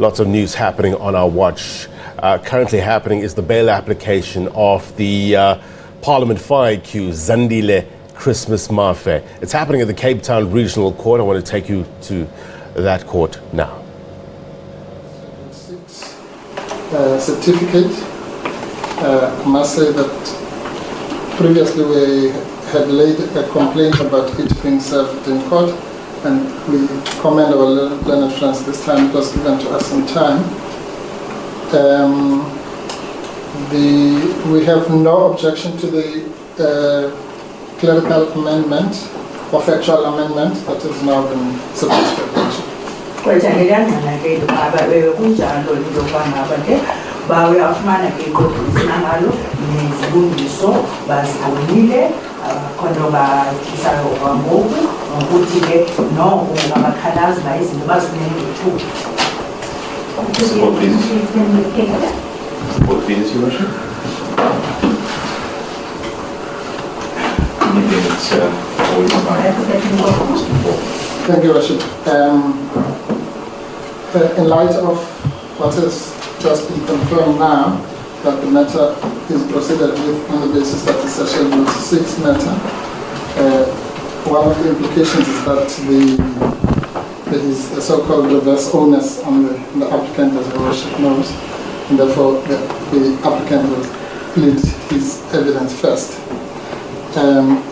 Lots of news happening on our watch. Currently happening is the bail application of the Parliament FIQ Zandile Christmas Mafe. It's happening at the Cape Town Regional Court. I want to take you to that court now. Certificate. I must say that previously we had laid a complaint about it being served in court, and we commend our learned friends this time. It was given to us some time. We have no objection to the clerical amendment or factual amendment that has now been submitted to attention. Support please, Your Worship. Thank you, Your Worship. In light of what has just been confirmed now, that the matter is proceeded with on the basis that it's a Schedule 6 matter, one of the implications is that there is a so-called reverse onus on the applicant, as Your Worship knows, and therefore the applicant will plead his evidence first.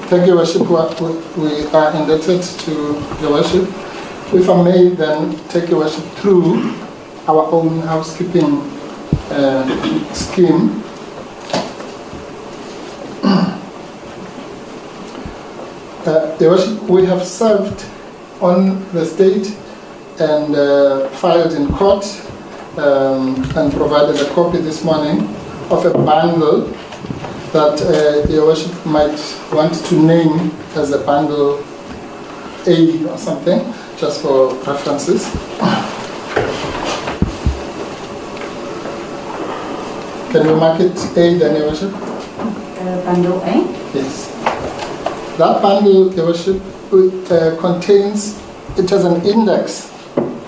Thank you, Your Worship. We are indebted to Your Worship. If I may then take Your Worship through our own housekeeping scheme. Your Worship, we have served on the state and filed in court and provided a copy this morning of a bundle that Your Worship might want to name as a bundle A or something, just for references. Can you mark it A then, Your Worship? Bundle A? Yes. That bundle, Your Worship, contains, it has an index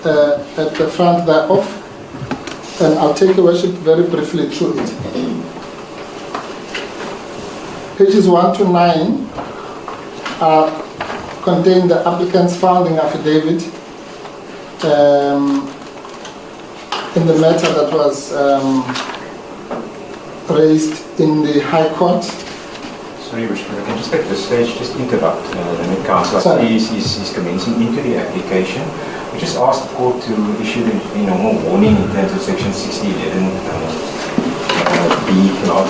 at the front thereof, and I'll take Your Worship very briefly through it. Pages 1 to 9 contain the applicant's founding affidavit in the matter that was raised in the High Court. Sorry, Your Worship, I can just take the stage, just interrupt the counsel. He's commencing into the application. We just asked the court to issue the normal warning in terms of section 6011 B, Your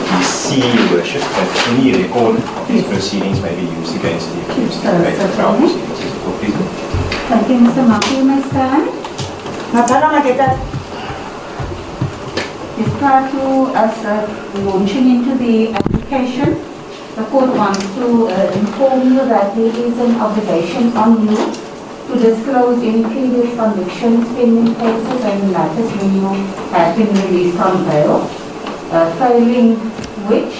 Worship, that any record of these proceedings may be used against the accused in later trial proceedings. Thank you, Mr. Mafe. You may stand. Prior to us launching into the application, the court wants to inform you that there is an obligation on you to disclose any previous convictions, pending cases, and matters when you have been released on bail, failing which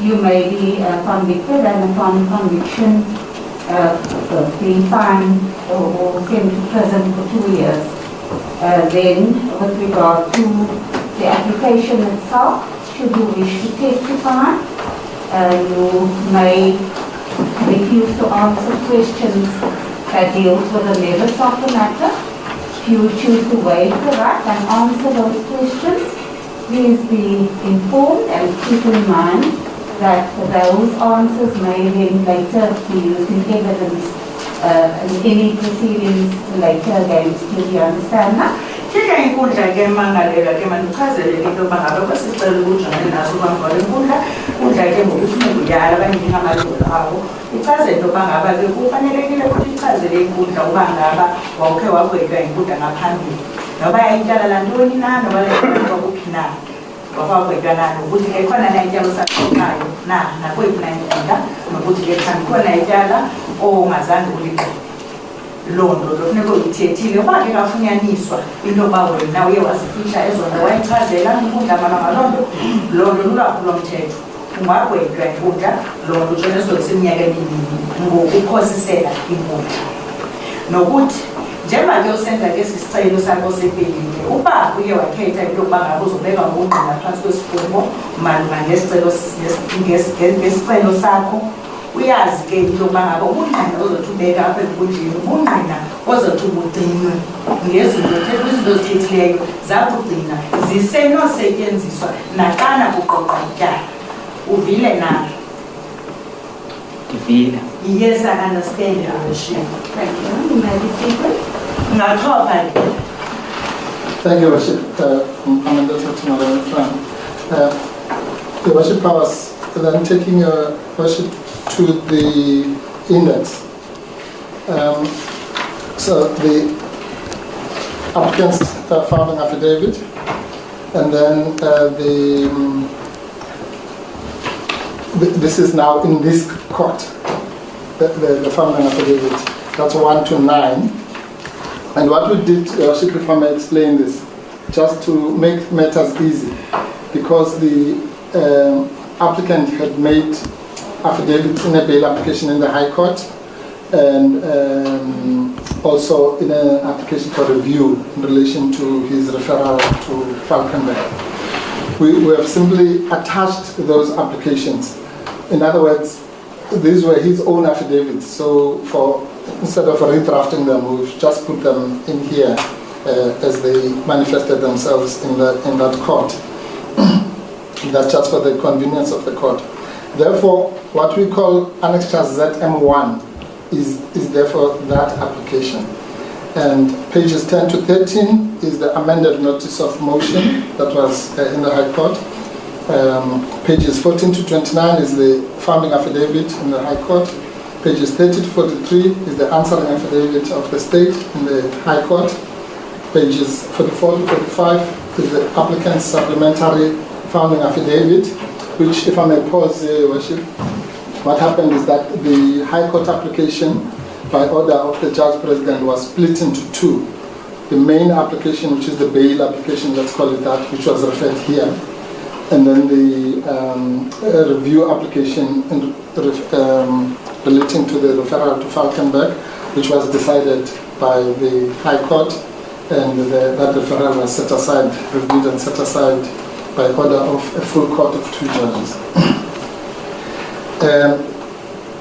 you may be convicted, and upon conviction being fined or sent to prison for 2 years. Then, with regard to the application itself, should you wish to testify, you may refuse to answer questions that deal with the merits of the matter. If you choose to waive the right and answer those questions, please be informed and keep in mind that those answers may then later be used in evidence in any proceedings later against you. Do you understand that? Londo lofuneka uyithethile kwake kafunyaniswa into bawena uye wasifisha ezona wayichazela inkundla londo lulaphulo mthetho ungagwetywa inkundla londo utshona esizokisa iminyaka emibini ngokuphosisela inkundla nokuthi Njengoba-ke usenza-ke isicelo sakho sebheyili, ubaba uye wakhetha into yokuba ngabe uzobeka ngokungqina phansi kwesifungo malunga ngesicelo sakho. Uyazi-ke into yokuba ngabe ubungqina ozothi ubeka apha enkundleni ubungqina ozothi ubugcinwe ngezinto izinto zithethileyo zakugcina zisenosetyenziswa naxana kuqoqwa ityala. Uvile na? Ndivile. Yes, I understand, Your Worship. Thank you. You may be seated. Thank you, Worship. I'm in the Your Worship, I was then taking your worship to the index. So the applicant's founding affidavit, and then this is now in this court, the founding affidavit. That's 1 to 9. And what we did, Your Worship, if I may explain this, just to make matters easy, because the applicant had made affidavits in a bail application in the High Court, and also in an application for review in relation to his referral to Falkenberg. We have simply attached those applications. In other words, these were his own affidavits, so instead of redrafting them, we've just put them in here as they manifested themselves in that court. That's just for the convenience of the court. Therefore, what we call Annexure ZM1 is therefore that application. And pages 10 to 13 is the amended notice of motion that was in the High Court. Pages 14 to 29 is the founding affidavit in the High Court. Pages 30 to 43 is the answering affidavit of the state in the High Court. Pages 44 to 45 is the applicant's supplementary founding affidavit, which, if I may pause here, Your Worship, what happened is that the High Court application, by order of the Judge President, was split into two. The main application, which is the bail application, let's call it that, which was referred here, and then the review application relating to the referral to Falkenberg, which was decided by the High Court, and that referral was set aside, reviewed and set aside by order of a full court of 2 judges.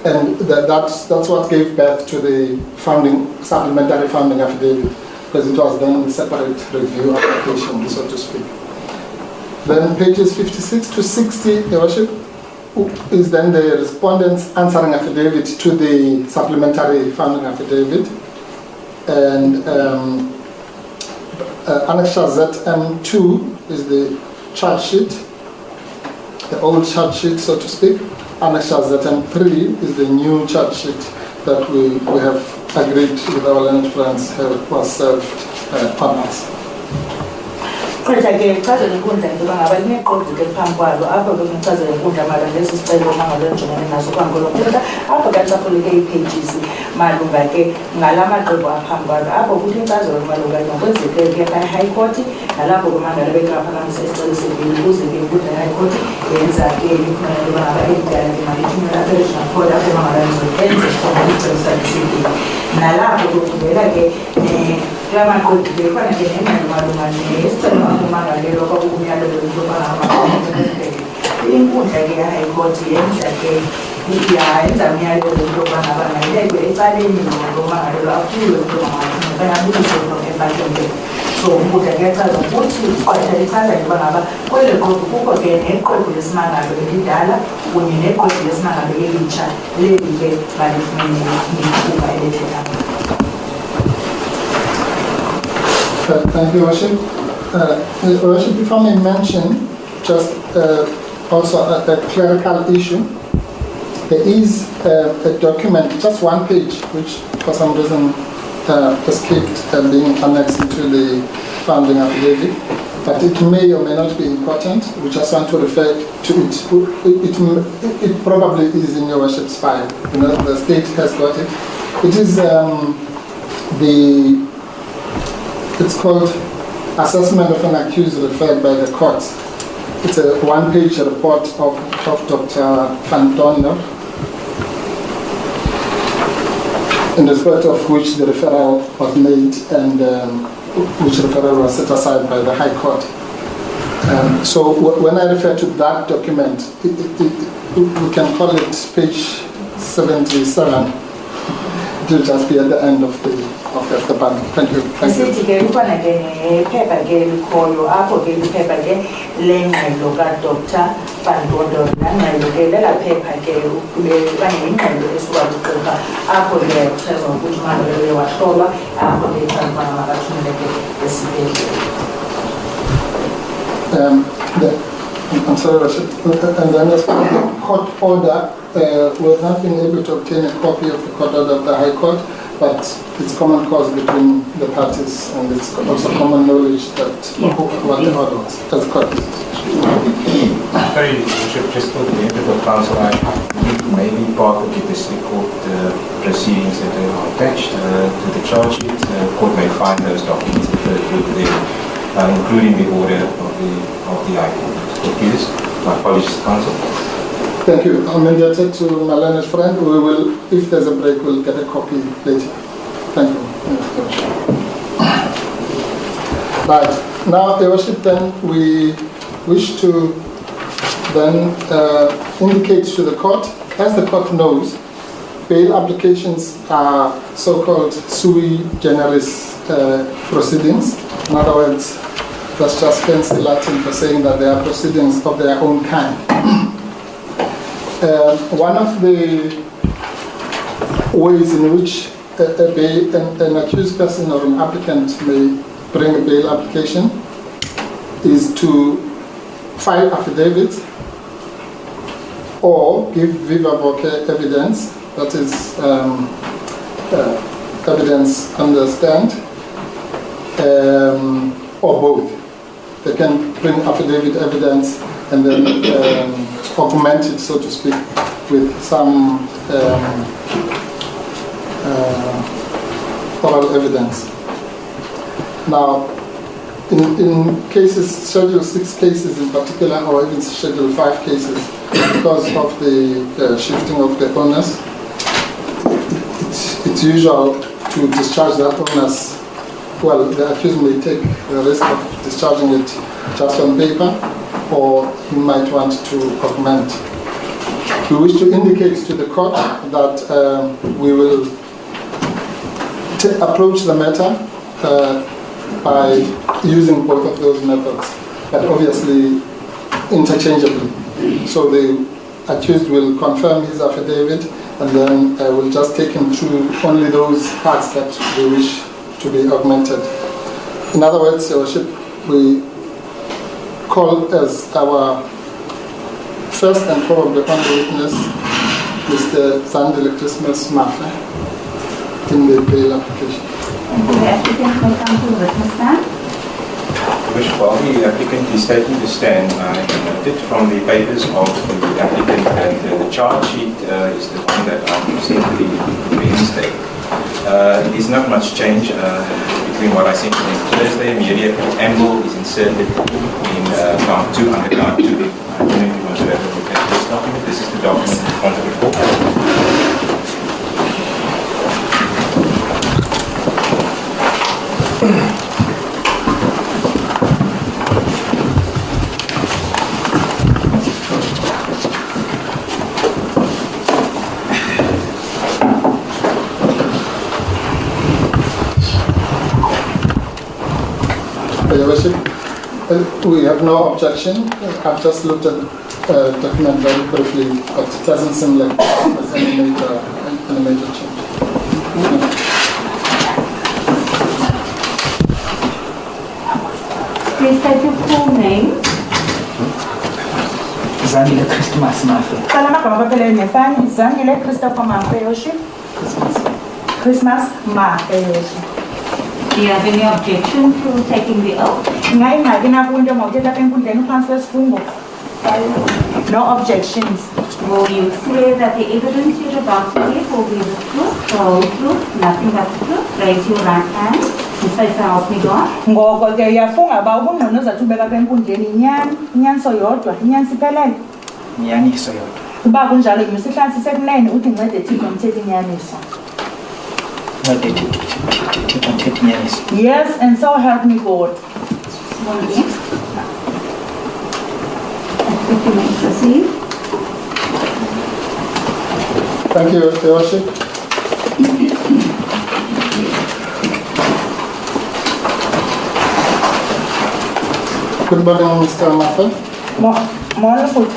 And that's what gave birth to the supplementary founding affidavit, because it was then a separate review application, so to speak. Then pages 56 to 60, Your Worship, is then the respondent's answering affidavit to the supplementary founding affidavit. And Annexure ZM2 is the charge sheet, the old charge sheet, so to speak. Annexure ZM3 is the new charge sheet that we have agreed with our learned friends was served on us. Qeda-ke ngichazela inkundla into yoba ngaba lineqoqo ke phambi kwalo apho ke ngichazela inkundla malunga lesi sicelo mangalo njengane naso kwangolokuthatha apho ke ngisaphuleke ii-pages malunga ke ngala maqembu aphambi kwalo apho kuthi inkcazelo malunga nokwenzeke ke e-High Court nalapho ke mangalo bekwaphakamisa isicelo sebhili ukuze ke inkundla ye-High Court yenza ke likhona into yoba ngaba elidala ke malithumela apha-regional court apho mangalo enze khona isicelo sakhe sebhili nalapho kuqhubeka ke maqembu ke khona ke nengxelo malunga nesicelo umangalelo kwakumyalelo intoba inkundla ke ye-High Court yenza ke yenza umyalelo intoba ngaba ngayibekwe ecaleni nomangalelo aphulwe intoba ngabuyise ebantwini. So inkundla kuyachaza ukuthi iqoqo lichaza intoba ngaba kweli qoqo kukho ke neqoqo lesimangalo elidala kunye neqoqo lesimangalo elitsha leli ke balifumene ithuba elithethana. Thank you, Worship. Worship, if I may mention just also a clerical issue. There is a document, just one page, which for some reason escaped being annexed into the founding affidavit, but it may or may not be important. We just want to refer to it. It probably is in your Worship's file. You know, the state has got it. It is it's called Assessment of an Accused Referred by the Courts. It's a one-page report of Dr. Van Donner. in respect of which the referral was made and which referral was set aside by the High Court. So when I refer to that document, we can call it page 77. It will just be at the end of the panel. Thank you. Thank you. I'm sorry, Rashid. And then as far as the court order, we have not been able to obtain a copy of the court order of the High Court, but it's common cause between the parties, and it's also common knowledge that what the order was. That's correct. Sorry, Bishop, just for the benefit of counsel, I think maybe part of the district court proceedings that are attached to the charge sheet, the court may find those documents referred to there, including the order of the High Court. Please, my apologies, counsel. Thank you. I'm indebted to my learned friend. We will, if there's a break, we'll get a copy later. Thank you. Right. Now, Your Worship, then we wish to then indicate to the court, as the court knows, bail applications are so-called sui generis proceedings. In other words, that's just fancy Latin for saying that they are proceedings of their own kind. One of the ways in which an accused person or an applicant may bring a bail application is to file affidavits or give viva voce evidence, that is evidence on the stand, or both. They can bring affidavit evidence and then augment it, so to speak, with some oral evidence. Now, in cases, Schedule 6 cases in particular, or even Schedule 5 cases, because of the shifting of the onus, it's usual to discharge that onus. Well, the accused may take the risk of discharging it just on paper, or he might want to augment. We wish to indicate to the court that we will approach the matter by using both of those methods, but obviously interchangeably. So the accused will confirm his affidavit, and then we'll just take him through only those parts that we wish to be augmented. In other words, Your Worship, we call as our first and probably only witness Mr. Zandile Christmas Mafe in the bail application. And the applicant will come to the witness stand. Bishop, while the applicant is taking the stand, I noted from the papers of the applicant that the charge sheet is the one that I sent to the Wednesday. It is not much change between what I sent to him Thursday. Immediate amble is inserted in count 2 under count 2. I don't know if you want to have a look at this document. This is the document in front of the court. Your Worship, we have no objection. I've just looked at the document very briefly, but it doesn't seem like there's any major change. Please state your full name. Zandile Christmas Mafe. Zandile Christopher Mafe, Your Worship. Christmas Mafe, Your Worship. Do you have any objection to taking the oath? No objections. Will you swear that the evidence you're about to give will be the truth, the whole truth, nothing but the truth? Raise your right hand and say, "So help me God." Ngoko ke yafunga ba ubunqono zathubeka apha enkundleni inyaniso yodwa inyanisiphelele Nyaniso yodwa. uba kunjalo ngimsihlansi sekunene uthi ncede Thixo mthethe inyaniso. Yes, and so help me God. You may proceed. Thank you, Your Worship. Good morning, Mr. Mafe. Morning, food.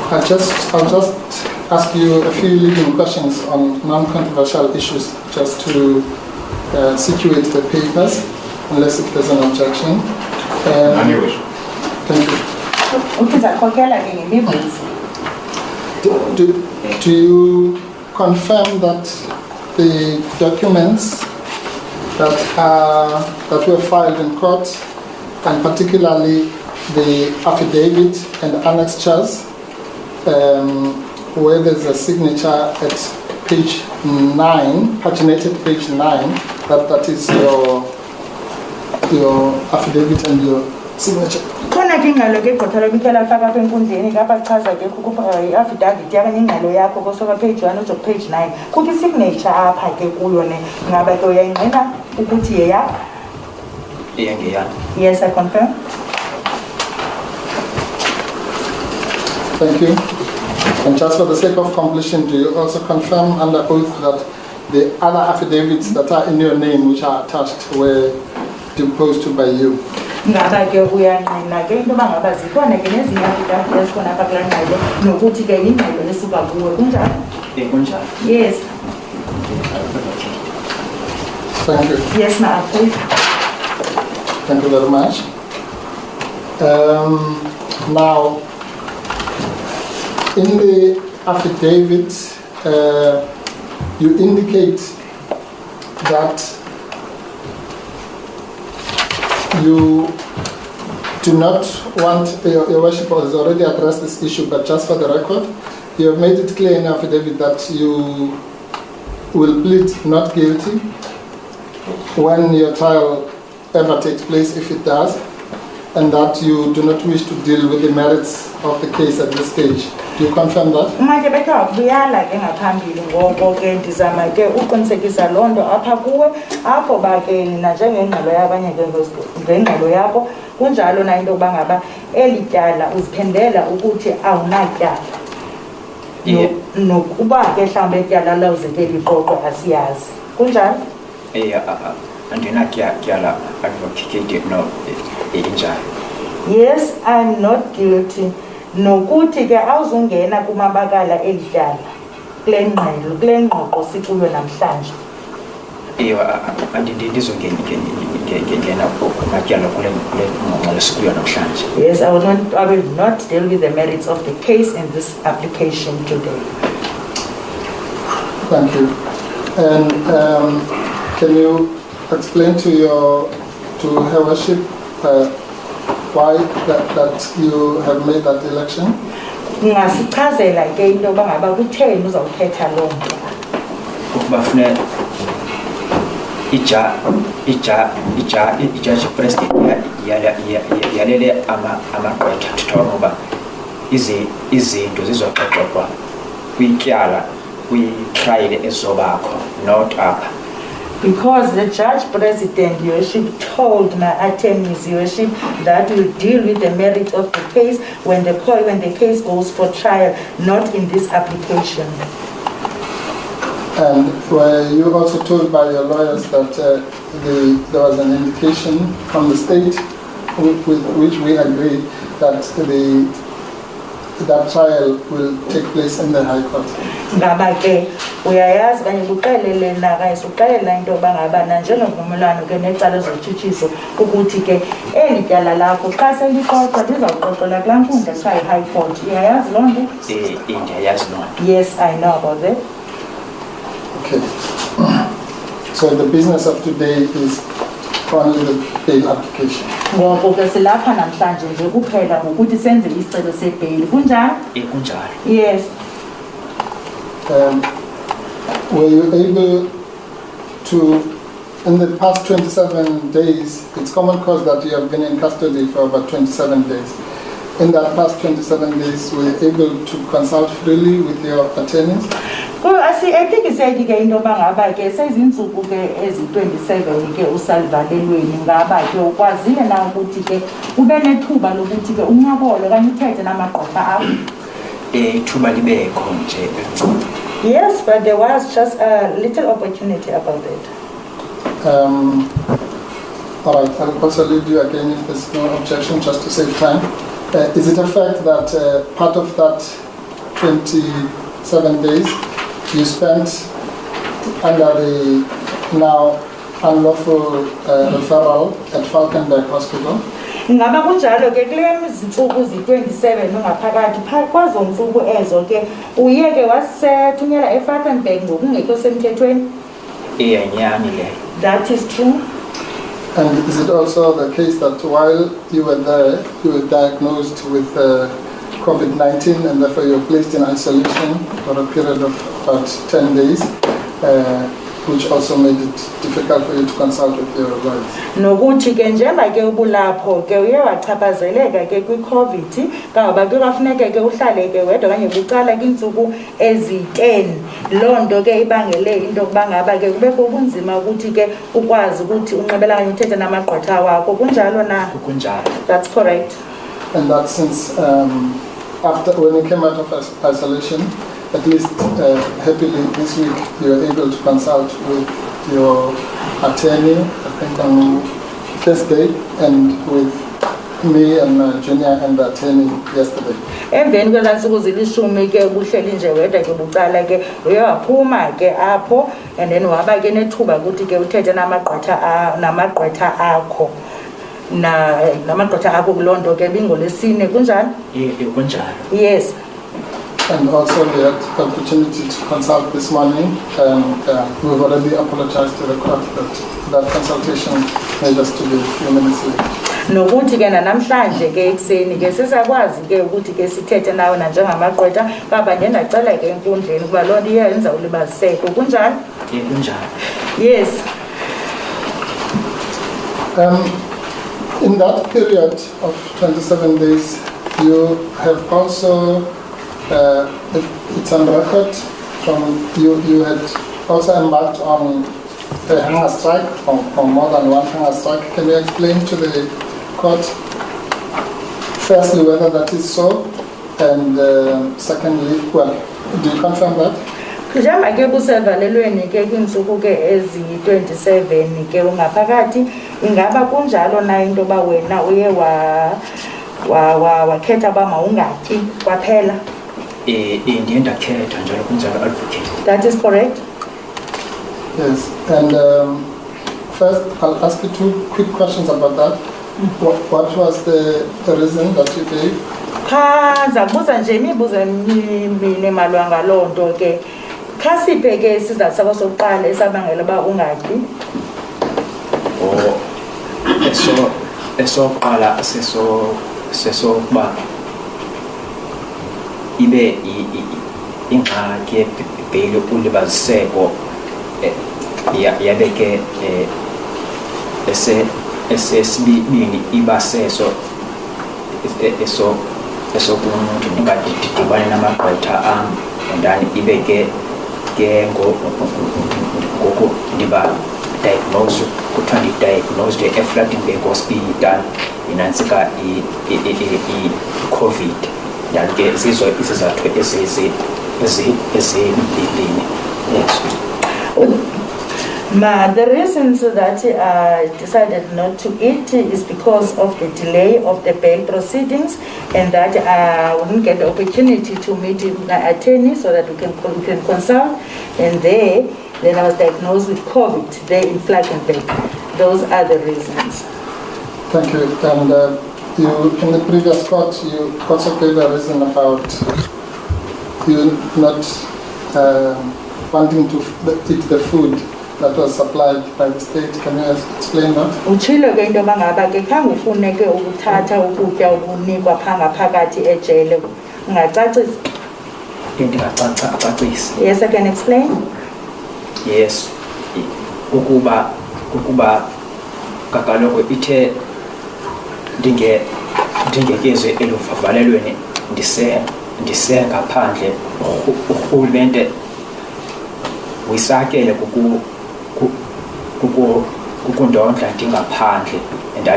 I'll just ask you a few leading questions on non-controversial issues, just to situate the papers, unless if there's an objection. On your wish. Thank you. Do you confirm that the documents that were filed in court, and particularly the affidavit and annexures, where there's a signature at page 9, paginated page 9, that is your affidavit and your signature? Khona ke ingalo ke gqotha lokutela faka apha enkundleni ngapha chaza ke i-affidavit yakanye ingalo yakho kusuka page 1 ujo page 9 kukho i-signature apha ke kuyo ne ngaba ke uyayingqina ukuthi yeyakho? Yes, I confirm. Thank you. And just for the sake of completion, do you also confirm under oath that the other affidavits that are in your name, which are attached, were deposed to by you? Ngaba ke uyangqina ke into bangaba zikhona ke nezinye affidavit ezikhona apha kulaa ngxelo nokuthi ke ingxelo esuka kuwe kunjani? Yes. Thank you. Yes, ma'am. Thank you very much. Now, in the affidavit, you indicate that you do not want, your worship has already addressed this issue, but just for the record, you have made it clear in the affidavit that you will plead not guilty when your trial ever takes place, if it does, and that you do not wish to deal with the merits of the case at this stage. Do you confirm that? Manje bethu kuyala ke ngaphambili ngoko ke ndizama ke uqinisekisa loo nto apha kuwe apho ba ke nina njengengqelo yabanye ke ngengqelo yakho kunjalo na into yokuba ngaba eli tyala uziphendela ukuthi awunatyala nokuba ke mhlawumbe ityala lawuzeke liqoqo asiyazi kunjalo? Andinatyala advocate no injalo. Yes, I'm not guilty. Nokuthi ke awuzungena kumabakala elityala kule ngxoxo sikuyo namhlanje. Andindizongena kumatyala kule ngxoxo sikuyo namhlanje. Yes, I will not deal with the merits of the case in this application today. Thank you. And can you explain to Her Worship why that you have made that election? Ngasichazela ke into yoba ngaba kutheni uzawuthetha loo nto. Bafune ijaji president yalele amagqwetha ngoba izinto zizoxoxwa kwityala kwi-trial ezobakho not up. Because the judge president, Your Worship, told my attorneys, Your Worship, that will deal with the merit of the case when the case goes for trial, not in this application. And were you also told by your lawyers that there was an indication from the state with which we agreed that that trial will take place in the High Court? Ngaba ke uyayazi kanye kuqelele nakayiso uqelela into yoba ngaba nanjengovumelwano ke necala zotshutshiso ukuthi ke eli tyala lakho xa seliqoqwa lizawuqoqelwa kulaa nkundla kuthiwa yi-High Court. Uyayazi loo nto? Ndiyayazi loo nto. Yes, I know about that. Okay. So the business of today is only the bail application. Ngoko ke silapha namhlanje nje kuphela ngokuthi senze isicelo sebheyili kunjalo? Kunjalo. Yes. Were you able to in the past 27 days, it's common cause that you have been in custody for about 27 days. In that past 27 days, were you able to consult freely with your attorneys? I think it's said ke into bangaba ke sezinsuku ke ezi27 ke usalivalelweni ngaba ke ukwazile na ukuthi ke ube nethuba lokuthi ke uncabole kanye uthethe namagqwetha akho. Ithuba libekho nje. Yes, but there was just a little opportunity about it. All right, I'll also leave you again if there's no objection, just to save time. Is it a fact that part of that 27 days you spent under the now unlawful referral at Falkenberg Hospital? Ngaba kunjalo ke kule izinsuku zi27 ungaphakathi kwazo msuku ezo ke uyeke wasithunyela eFalkenberg ngokungekho semthethweni. Iyanyani le. That is true. And is it also the case that while you were there, you were diagnosed with COVID-19 and therefore you were placed in isolation for a period of about 10 days, which also made it difficult for you to consult with your lawyers? Nokuthi ke njengoba ke ubulapho ke uye wachaphazeleka ke kwi-COVID ngoba ke kwafuneka ke uhlale ke wedwa kanye bucala kwiintsuku ezi10 loo nto ke ibangele into yokuba ngaba ke kubekho ubunzima ukuthi ke ukwazi ukuthi unqabela kanye uthethe namagqwetha wakho kunjalo na? Kunjalo. That's correct. And that since after when you came out of isolation, at least happily this week you were able to consult with your attorney, I think on Thursday, and with me and Junior and the attorney yesterday. Emveni kwelansuku zilishumi ke ubuhleli nje wedwa ke bucala ke uyaphuma ke apho and then waba ke nethuba ukuthi ke uthethe namagqwetha akho namagqwetha akho kulonto ke bingolesine kunjani? Kunjalo. Yes. And also we had the opportunity to consult this morning, and we've already apologized to the court that consultation made us to be a few minutes late. Nokuthi ke namhlanje ke ekseni ke sisakwazi ke ukuthi ke sithethe nawe nanjengamagqwetha baba ndiyacela ke enkundleni kuba loo nto iyenza ulibaziseko kunjani? Kunjalo. Yes. In that period of 27 days, you have also, it's on record from you had also embarked on a hunger strike, or more than one hunger strike. Can you explain to the court, firstly, whether that is so, and secondly, well, do you confirm that? Njema ke kusevalelweni ke kwinsuku ke ezi27 ke ungaphakathi ingaba kunjalo na into ba wena uye wakhetha ba mawungatyi kwaphela? Ndiye ndakhetha njalo kunjalo advocate. That is correct. Yes, and first I'll ask you two quick questions about that. What was the reason that you gave? Zakubuza nje imibuzo emibini malwa ngaloo nto ke. Khasiphe ke isizathu sakho sokuqala esabangela ba ungatyi? Esoqala sesokuba ibe ingxaki yebheli ulibaziseko yabe ke esesibini iba seso esokumuntu ndingadibane namagqwetha am ndani ibe ke ngoku ndiba diagnosed kuthiwa ndi-diagnosed eFlattenberg Hospital inantsika i-COVID then ke zizo isizathu ezimbini. The reasons that I decided not to eat is because of the delay of the bail proceedings and that I wouldn't get the opportunity to meet my attorney so that we can consult. And then I was diagnosed with COVID there in Falkenberg. Those are the reasons. Thank you. And you, in the previous court, you also gave a reason about you not wanting to eat the food that was supplied by the state. Can you explain that? Uchilo ke into mangaba ke khange ufuneke ukuthatha ukutya okunikwa phanga phakathi ejele ungacacisa? Ndingacacisa. Yes, I can explain. Yes, ukuba kukuba kakaloko ithe ndingekezwe eluvavalelweni ndise ngaphandle urhulumente wisakele kukundondla ndingaphandle and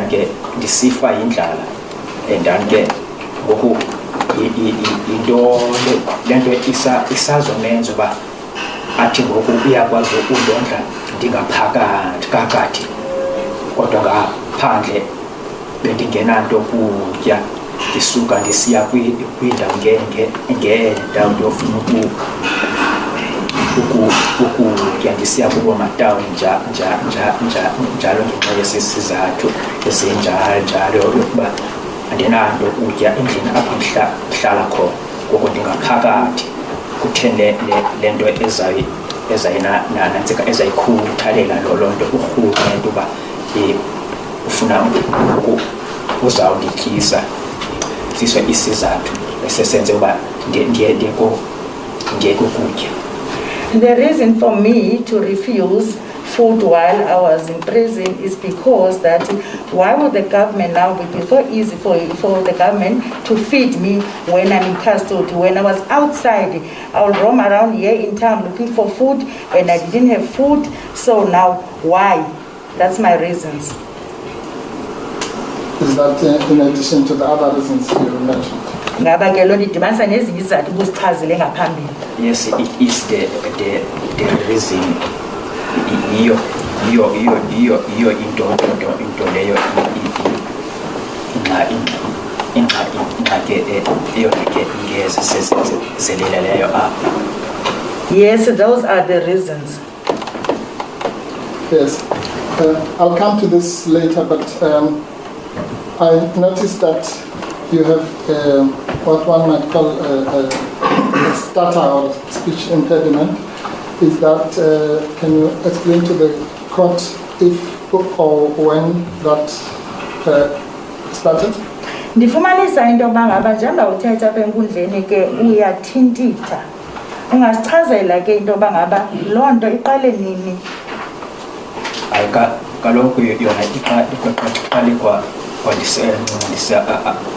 ndisifa yindlala and ngoku into lento isazomenza uba athi ngoku uyakwazi ukundondla ndingaphakathi kodwa ngaphandle bendingenanto kutya ndisuka ndisiya kwindawo ngeendawo ndiyofuna ukutya ndisiya kubo matawuni njalo ngenxa yesisizathu esinjalo yokuba andinanto kutya endlini apho ndihlala khona ngoko ndingaphakathi kutheni le nto ezayinantsika ezayikhuthalela loo nto urhulumente uba ufuna uzawundityisa siso isizathu esesenze uba ndiye kukutya. The reason for me to refuse food while I was in prison is because that why would the government now be so easy for the government to feed me when I'm in custody? When I was outside, I would roam around here in town looking for food and I didn't have food. So now why? That's my reasons. Is that in addition to the other reasons you mentioned? Yes, it is the reason. Iyo into leyo Yes, those are the reasons. Yes, I'll come to this later, but I noticed that you have what one might call a stutter or speech impediment. Is that, can you explain to the court if or when that started? Ndifumanisa into yoba ngaba njengoba uthetha apha enkundleni ke uyathintitha. Ungasichazela ke into yoba ngaba loo nto iqale nini? Hayi kaloku yona iqale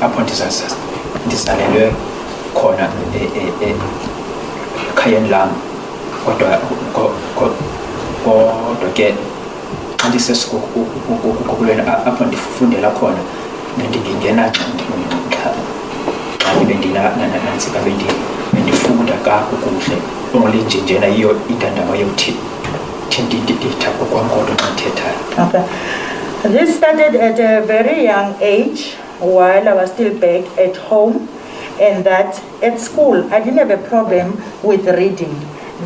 apho ndizalelwe khona ekhayeni lam. Kodwa ke xa ndisesikukulweni apho ndifundela khona bendingena bendinantsika bendifunda kakuhle only njena yiyo intandaba yokuthi ndithetha kwam kodwa xa ndithethayo. Okay. This started at a very young age while I was still back at home, and that at school I didn't have a problem with reading.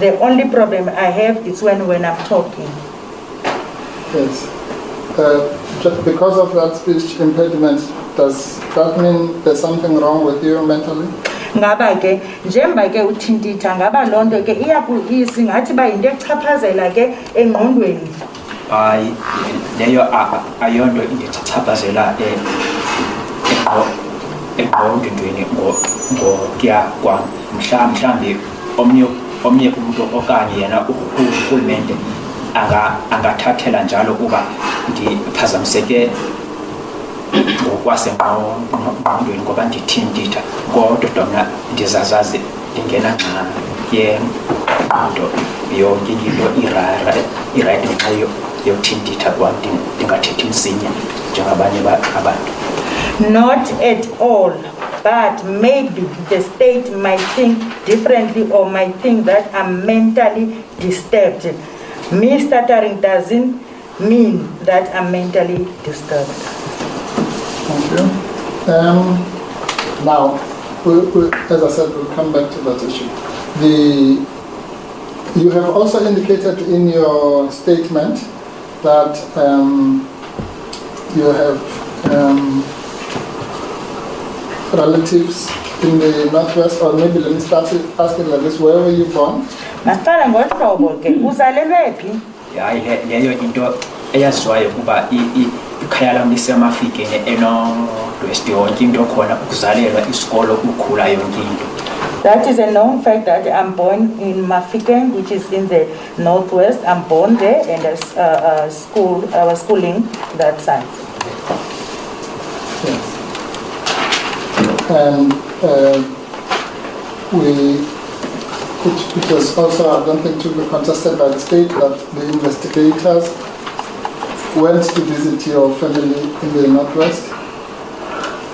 The only problem I have is when I'm talking. Yes. Just because of that speech impediment, does that mean there's something wrong with you mentally? Ngaba ke njengoba ke uthintitha ngaba loo nto ke iyakuyisa ngathi ba yinto echaphazela ke engqondweni. Hayi leyo ayonto indichaphazela engqondweni ngokuya kwam mhlawumbi omnye umuntu okanye yena urhulumente angathathela njalo kuba ndiphazamiseke ngokwasengqondweni ngoba ndithintitha kodwa mna ndizazazi ndingena ngqondo yonke into irayithi ngenxa yokuthintitha kwam ndingathethi msinya njengabanye abantu. Not at all, but maybe the state might think differently or might think that I'm mentally disturbed. Me stuttering doesn't mean that I'm mentally disturbed. Thank you. Now, as I said, we'll come back to that issue. You have also indicated in your statement that you have relatives in the Northwest, or maybe let me start asking like this, where were you born? Leyo into eyaziwayo kuba ikhaya lam lisemafikeni eNorthwest yonke into khona ukuzalelwa isikolo ukukhula yonke into That is a known fact that I'm born in Mafikeng, which is in the northwest. I'm born there, and I was schooling that side. Yes. And it was also, I don't think, to be contested by the state that the investigators went to visit your family in the northwest.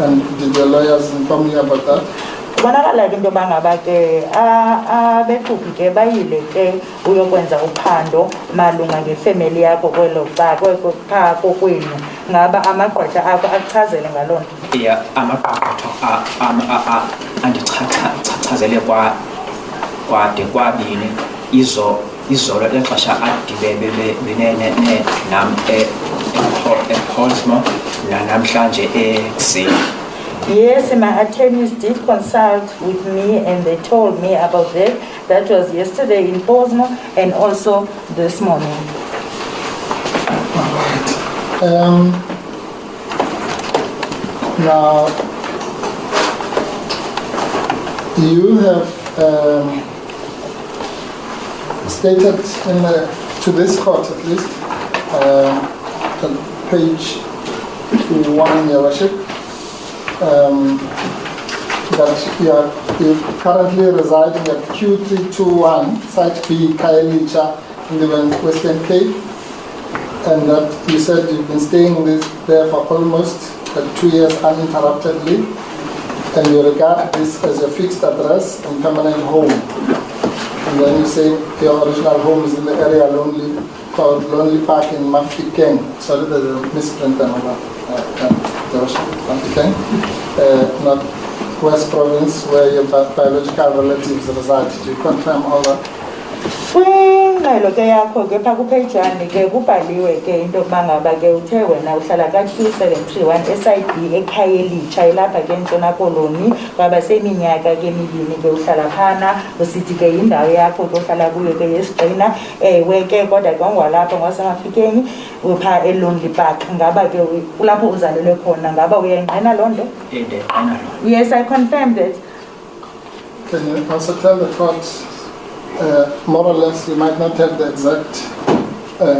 And did your lawyers inform you about that? Kubonakala ke into bangaba ke abeqhubi ke bayile ke uyokwenza uphando malunga ngefamily yakho kwelo phaa kokwenu ngaba amagqwetha akho akuchazele ngaloo nto. Yeah, amagqwetha andichazele kwade kwabini izolo exesha adibene nam ePortsmouth namhlanje ekuseni. Yes, my attorneys did consult with me and they told me about that. That was yesterday in Portsmouth and also this morning. All right. Now, you have stated to this court at least, on page 1, Your Worship, that you're currently residing at Q321, Site B, Kailicha, in the Western Cape, and that you said you've been staying there for almost 2 years uninterruptedly, and you regard this as your fixed address and permanent home. And then you say your original home is in the area called Lonely Park in Mafikeng. Sorry, there's a misprint on Mafikeng, not West Province, where your biological relatives reside. Do you confirm all that? Kwingxelo ke yakho ke phaa kupejani ke kubhaliwe ke into yokuba ngaba ke uthe wena uhlala ka-2731 SIB eKhayelitsha ilapha ke eNtshona Koloni kwabaseminyaka ke emibini ke uhlala phana usithi ke yindawo yakho ke uhlala kuyo ke yesigxina ewe ke kodwa ke ungwalapho ngwaseMafikeng uphaa eLonely Park ngaba ke kulapho uzalelwe khona ngaba uyayingqina loo nto? Yes, I confirm that. Can you also tell the court, more or less, you might not have the exact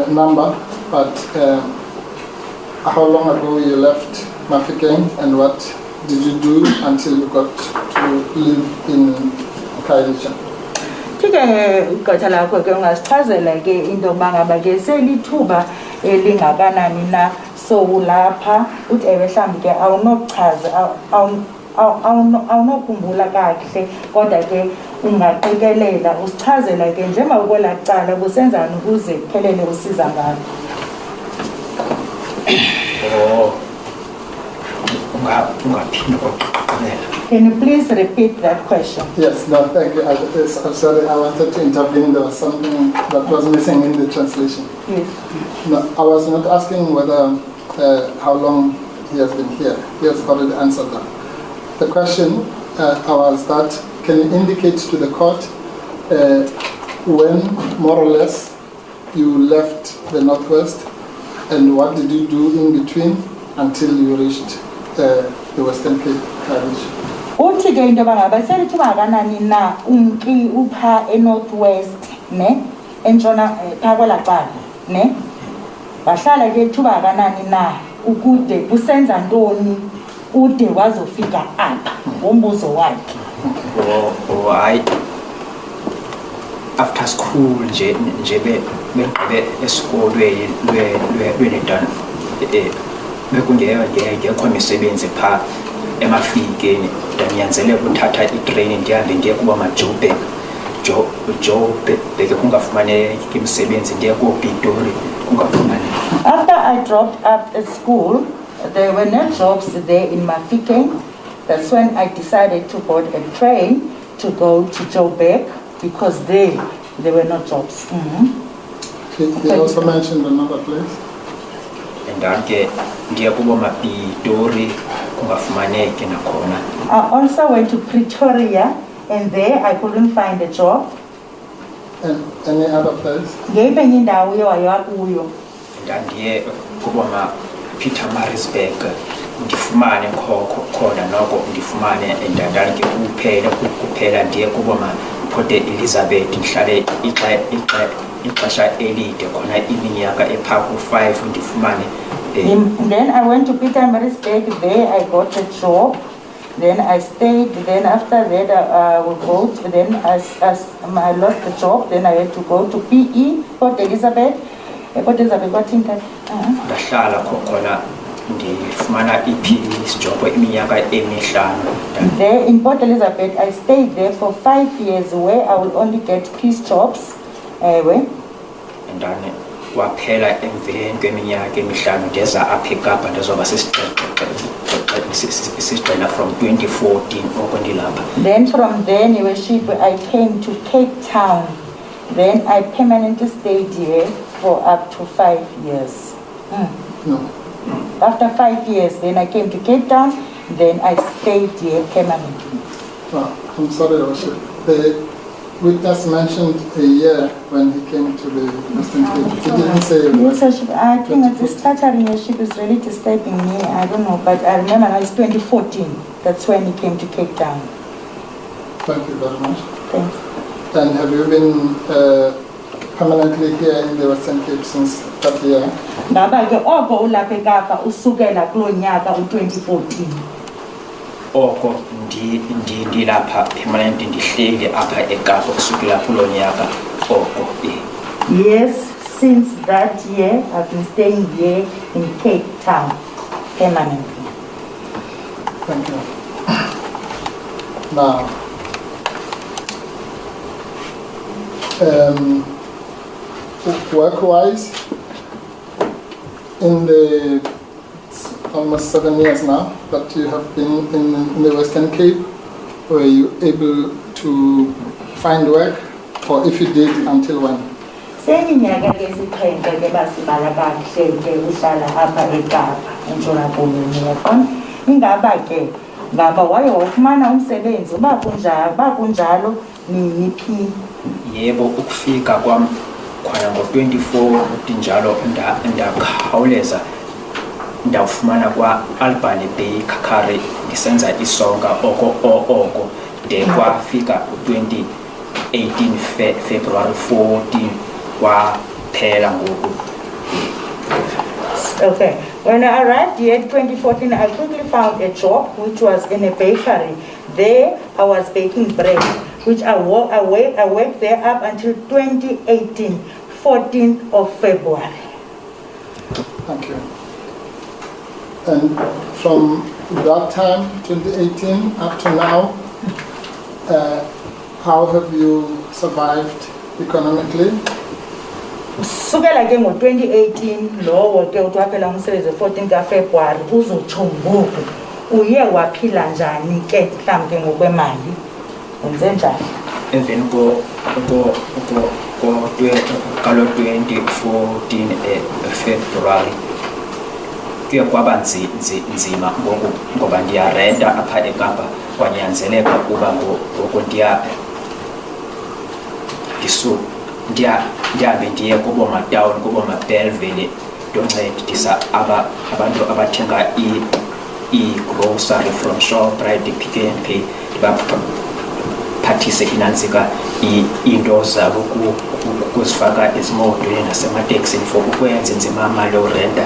number, but how long ago you left Mafikeng and what did you do until you got to live in Khayelitsha? Ke gqwetha lakho ke ungasichazela ke into yokuba ngaba ke selithuba elingakanani na sowulapha uthi ewe mhlawumbi ke awunochaza awunokhumbula kakuhle kodwa ke ungaqikelela usichazela ke njengoba ukwela cala busenzani ukuze kuphelele usiza ngalo. Can you please repeat that question? Yes, no, thank you. I'm sorry, I wanted to intervene. There was something that was missing in the translation. Yes. No, I was not asking whether how long he has been here. He has already answered that. The question was that, can you indicate to the court when, more or less, you left the Northwest and what did you do in between until you reached the Western Cape? Uthi ke into bangaba selithuba kanani na umki upha eNorthwest ne entshona phaa kwelaqala ne bahlala ke ithuba kanani na ukude usenza ntoni ude wazofika apha umbuzo wakhe. Hayi, after school nje begqibe esikolweni lwenedana bekungekho misebenzi phaa eMafikeng ndanyanzeleka ukuthatha itreyini ndihambe ndiye kuba maJoburg Joburg kungafumaneki imisebenzi ndiye kooPitori kungafumaneki. After I dropped up at school, there were no jobs there in Mafikeng. That's when I decided to board a train to go to Joburg because there were no jobs. He also mentioned another place. And ndiye kuba maPitori kungafumaneki nakhona. I also went to Pretoria and there I couldn't find a job. And any other place? Ngeyiphi enye indawo oye wayiwa kuyo? Ndandiye kuba Pietermaritzburg ndifumane khona noko ndifumane ndandike kuphela ndiye kubo Port Elizabeth ndihlale ixesha elide khona iminyaka epha ku-5 ndifumane. Then I went to Pietermaritzburg. There I got a job. Then I stayed. Then after that I would go to, then as I lost the job, then I had to go to PE, Port Elizabeth. Port Elizabeth got in that. Ndahlala khona ndifumana i-PE job iminyaka emihlanu. There in Port Elizabeth I stayed there for 5 years where I will only get peace jobs. Ndane kwaphela emveni kweminyaka emihlanu ndeza apha eKapa ndizoba sisigcina from 2014 okundilapha. Then from there Worship I came to Cape Town. Then I permanently stayed here for up to 5 years. No. After 5 years, then I came to Cape Town. Then I stayed here permanently. I'm sorry, Worship. The witness mentioned a year when he came to the Western Cape. He didn't say. Yes, Worship. I think that this stuttering Worship is really disturbing me. I don't know, but I remember now it's 2014. That's when he came to Cape Town. Thank you very much. Thanks. And have you been permanently here in the Western Cape since that year? Ngaba ke oko ulapha eKapa usukela kulo nyaka u2014. Oko ndilapha permanent ndihleli apha eKapa kusukela kulo nyaka oko. Yes, since that year I've been staying here in Cape Town permanently. Thank you. Now, work-wise, in the almost 7 years now that you have been in the Western Cape, were you able to find work, or if you did, until when? Seminyaka lesixhenxe ke basibala kakuhle ke uhlala apha eKapa eNtshona Koloni yabona. Ingaba ke ngaba waye wafumana umsebenzi uba kunjalo nini phi? Yebo, ukufika kwam khona ngo-24 njalo ndakhawuleza ndawufumana kwa-Albany Bay Kakari ndisenza isonka oko de kwafika 2018 February 14 kwaphela ngoku. Okay. When I arrived here in 2014, I quickly found a job which was in a bakery. There I was baking bread, which I worked there up until 2018, 14th of February. Thank you. And from that time, 2018, up to now, how have you survived economically? Sukela ke ngo-2018 lowo ke utwaphela umsebenzi 14 kaFebruary uzotsho ngoku uye waphila njani ke mhlawumbe ngokwemali wenze njani? Emveni kalo 2014 February kuye kwaba nzima ngoba ndiyarenta apha eKapa kwanyanzeleka kuba ngoku ndihambe ndiye kubo matawuni kubo maBellville ndoncedisa abantu abathenga i-grocery from Shoprite, Pick n Pay, ndibaphathise inantsika iinto zabo ukuzifaka ezimotweni nasemateksini for ukwenza nzima imali yorenta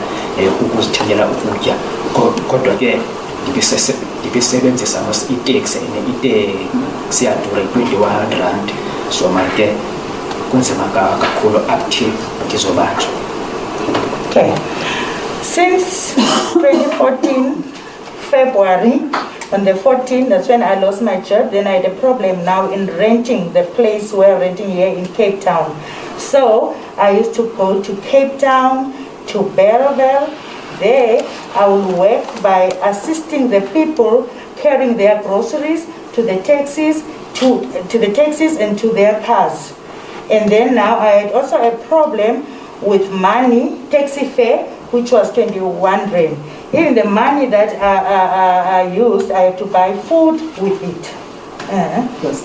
ukuzithengela ukutya. Kodwa ke ndibisebenzisa iteksi iteksi yadura 21 rand, so manje kunzima kakhulu up till ndizobanjwa. Okay. Since 2014 February, on the 14th, that's when I lost my job. Then I had a problem now in renting the place we're renting here in Cape Town. So I used to go to Cape Town, to Bellville. There I will work by assisting the people carrying their groceries to the taxis, to the taxis and to their cars. And then now I had also a problem with money, taxi fare, which was 21 rand. Even the money that I used, I had to buy food with it. Yes.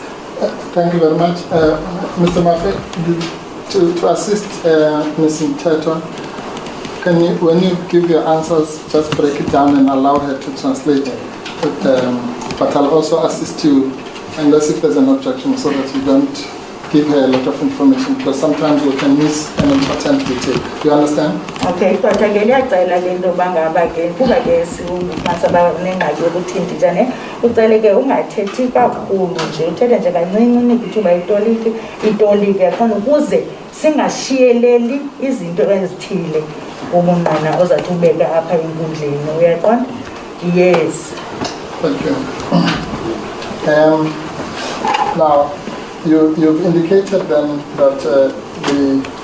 Thank you very much. Mr. Mafe, to assist Ms. Nteto, can you, when you give your answers, just break it down and allow her to translate it. But I'll also assist you, unless if there's an objection, so that you don't give her a lot of information, because sometimes we can miss an important detail. Do you understand? Okay, kodwa ke liyacela ke into bangaba ke kuba ke masaba nengxaki yokuthindi njane ucele ke ungathethi kakhulu nje uthethe nje kancinci ukuthuba itolike khona ukuze singashiyeleli izinto ezithile ubunqana ozathi ubeka apha enkundleni uyaqonda. Yes. Thank you. Now, you've indicated then that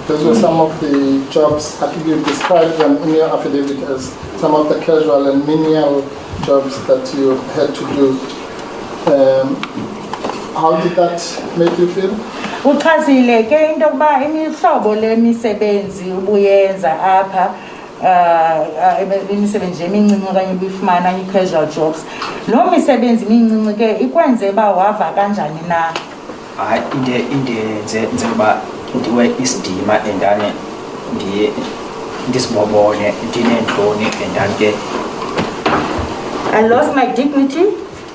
those were some of the jobs, I think you described them in your affidavit as some of the casual and menial jobs that you had to do. How did that make you feel? Uchazile ke into yokuba imihlobo lemisebenzi ubuyenza apha imisebenzi emincinci okanye ubuyifumana i-casual jobs. Loo misebenzi mincinci ke ikwenze uba wava kanjani na? Hayi into njengoba ndiwe isidima endane ndisibobone ndineentloni endane ke I lost my dignity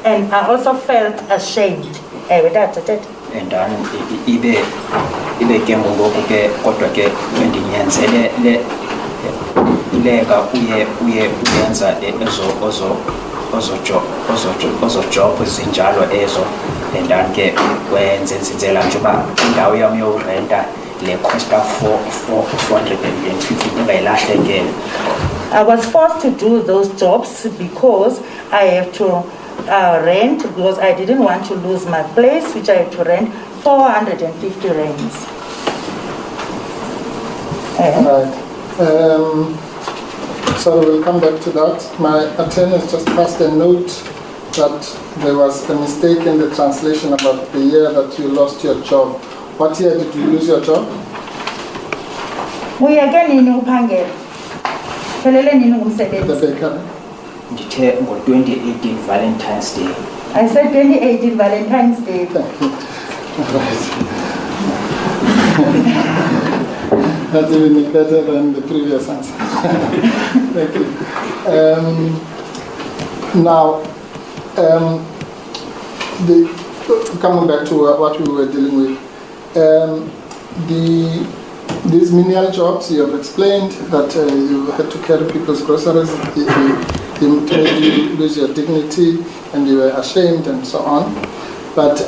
and I also felt ashamed. Ewe tatata. endane ibe ke ngoku ke kodwa ke ndinyanzele ileka uyenza ozo job zinjalo ezo endane ke wenze nzenzela nje uba indawo yam yorenta le costa 450 ndingayilahlekele. I was forced to do those jobs because I have to rent, because I didn't want to lose my place, which I had to rent 450 rands. Right. So we'll come back to that. My attorney has just passed a note that there was a mistake in the translation about the year that you lost your job. What year did you lose your job? We again in Upangel. The bakery. Ndithe ngo-2018 Valentine's Day. I said 2018 Valentine's Day. Right. That's even better than the previous answer. Thank you. Now, coming back to what we were dealing with, these menial jobs, you have explained that you had to carry people's groceries, it made you lose your dignity and you were ashamed and so on. But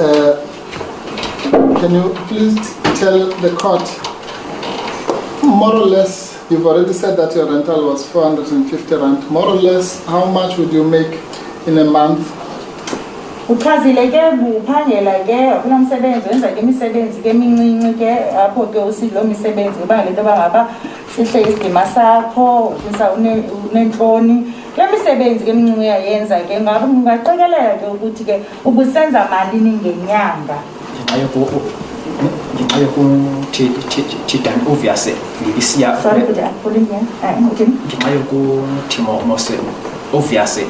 can you please tell the court, more or less, you've already said that your rental was 450 rand, more or less, how much would you make in a month? Uchazile ke buphangela ke kulaa msebenzi wenza ke imisebenzi ke emincinci ke apho ke usidlo misebenzi kuba ngento bangaba sihle isidima sakho unentloni le misebenzi ke emincinci uyayenza ke ngabe ungaqikelela ke ukuthi ke ubusenza malini ngenyanga. ngenxa yokuthi dan obviously bisiya Sorry but I'm pulling here. ngenxa yokuthi mose obviously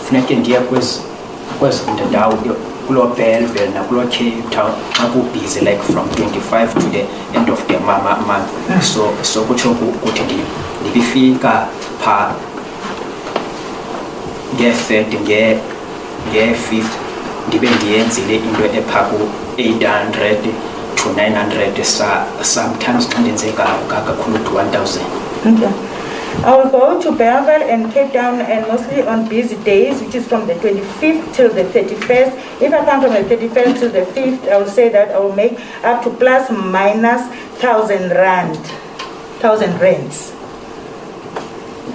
funeke ndiye kwezi ndawo kuloo Bellville nakuloo Cape Town akubhizi like from 25 to the end of the month. So kutsho ukuthi ndibifika phaa nge-30 nge-5th ndibe ndiyenzile into ephaa ku-800 to 900 sometimes xa ndenze kakhulu to 1,000. Okay. I will go to Bellville and Cape Town and mostly on busy days, which is from the 25th till the 31st. If I come from the 31st to the 5th, I will say that I will make up to plus minus 1,000 rand, 1,000 rands.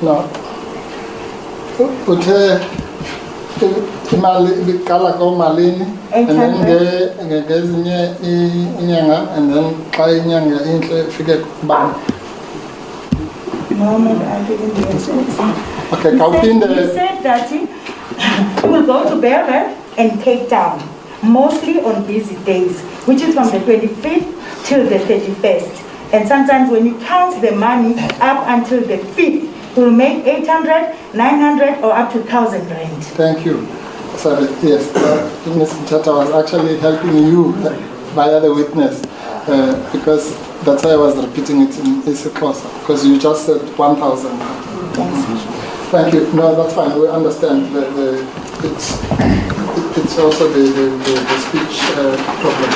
No. Uthe imali iqala komalini and then ngezinye inyanga and then xa inyanga inhle ifike kubani. No, I didn't hear that. Okay, He said that he will go to Bellville and Cape Town, mostly on busy days, which is from the 25th till the 31st. And sometimes when you count the money up until the 5th, you will make 800, 900, or up to 1,000 rand. Thank you. Sorry, yes, Ms. Mtata was actually helping you via the witness. because that's why I was repeating it in isiXhosa, because you just said 1,000. Thank you. No, that's fine. We understand. It's also the speech problem.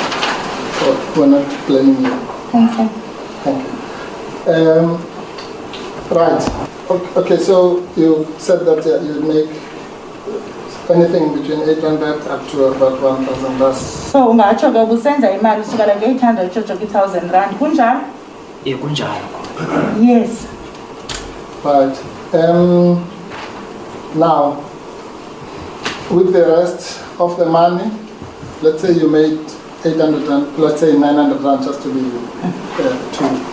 So we're not blaming you. Thank you. Thank you. Right. Okay, so you said that you make anything between 800 up to about 1,000. That's So ungatsho ke busenza imali usukela nge-800 utsho kwi-1,000 rand kunjalo? kunjalo. Yes. right. Now, with the rest of the money, let's say you made 800 rand, let's say 900 rand, just to be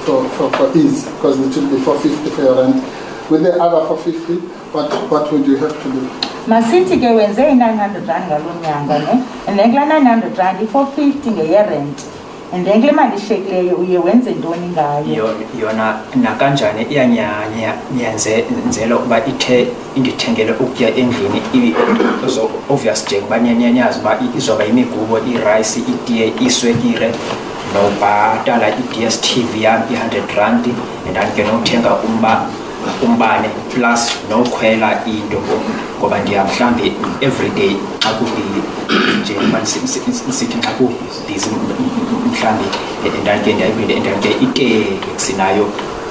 for ease, because it should be 450 for your rent. With the other 450, what would you have to do? Masithi ke wenze i-900 rand ngaloo nyanga ne, and then kula 900 rand i-450 ngeye-rent, and then kule mali ishekileyo uye wenze ntoni ngayo? Yona nakanjani iyanyanzela ukuba indithengele ukutya endlini, obvious nje kuba niyanyazi uba izoba yimigubo, irayisi, itiye, iswekile, nobhatala i-DSTV yam i-100 rand, and nothenga umbane plus nokhwela into ngoba mhlawumbi everyday xa nje sithi xa kubhizi mhlawumbi ndandike iteksi nayo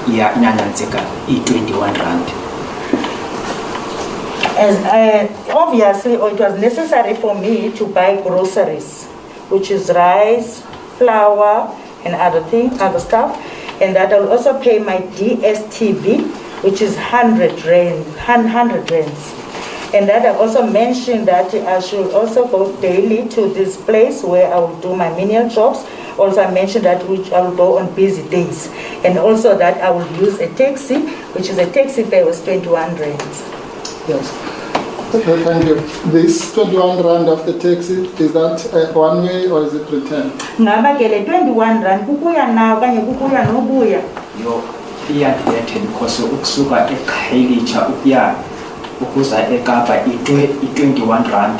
inanyanzeka i-21 rand. As obviously, it was necessary for me to buy groceries, which is rice, flour, and other stuff, and that I'll also pay my DSTV, which is 100 rands. And that I've also mentioned that I should also go daily to this place where I will do my menial jobs. Also, I mentioned that which I will go on busy days. And also that I will use a taxi, which is a taxi fare was 21 rands. Yes. Okay, thank you. This 21 rand of the taxi, is that one way or is it return? Ngaba ke le 21 rand kukuya nawo kanye kukuya nobuya. Yo iyadethe because ukusuka eKhayelitsha ukuza eKapa i-21 rand,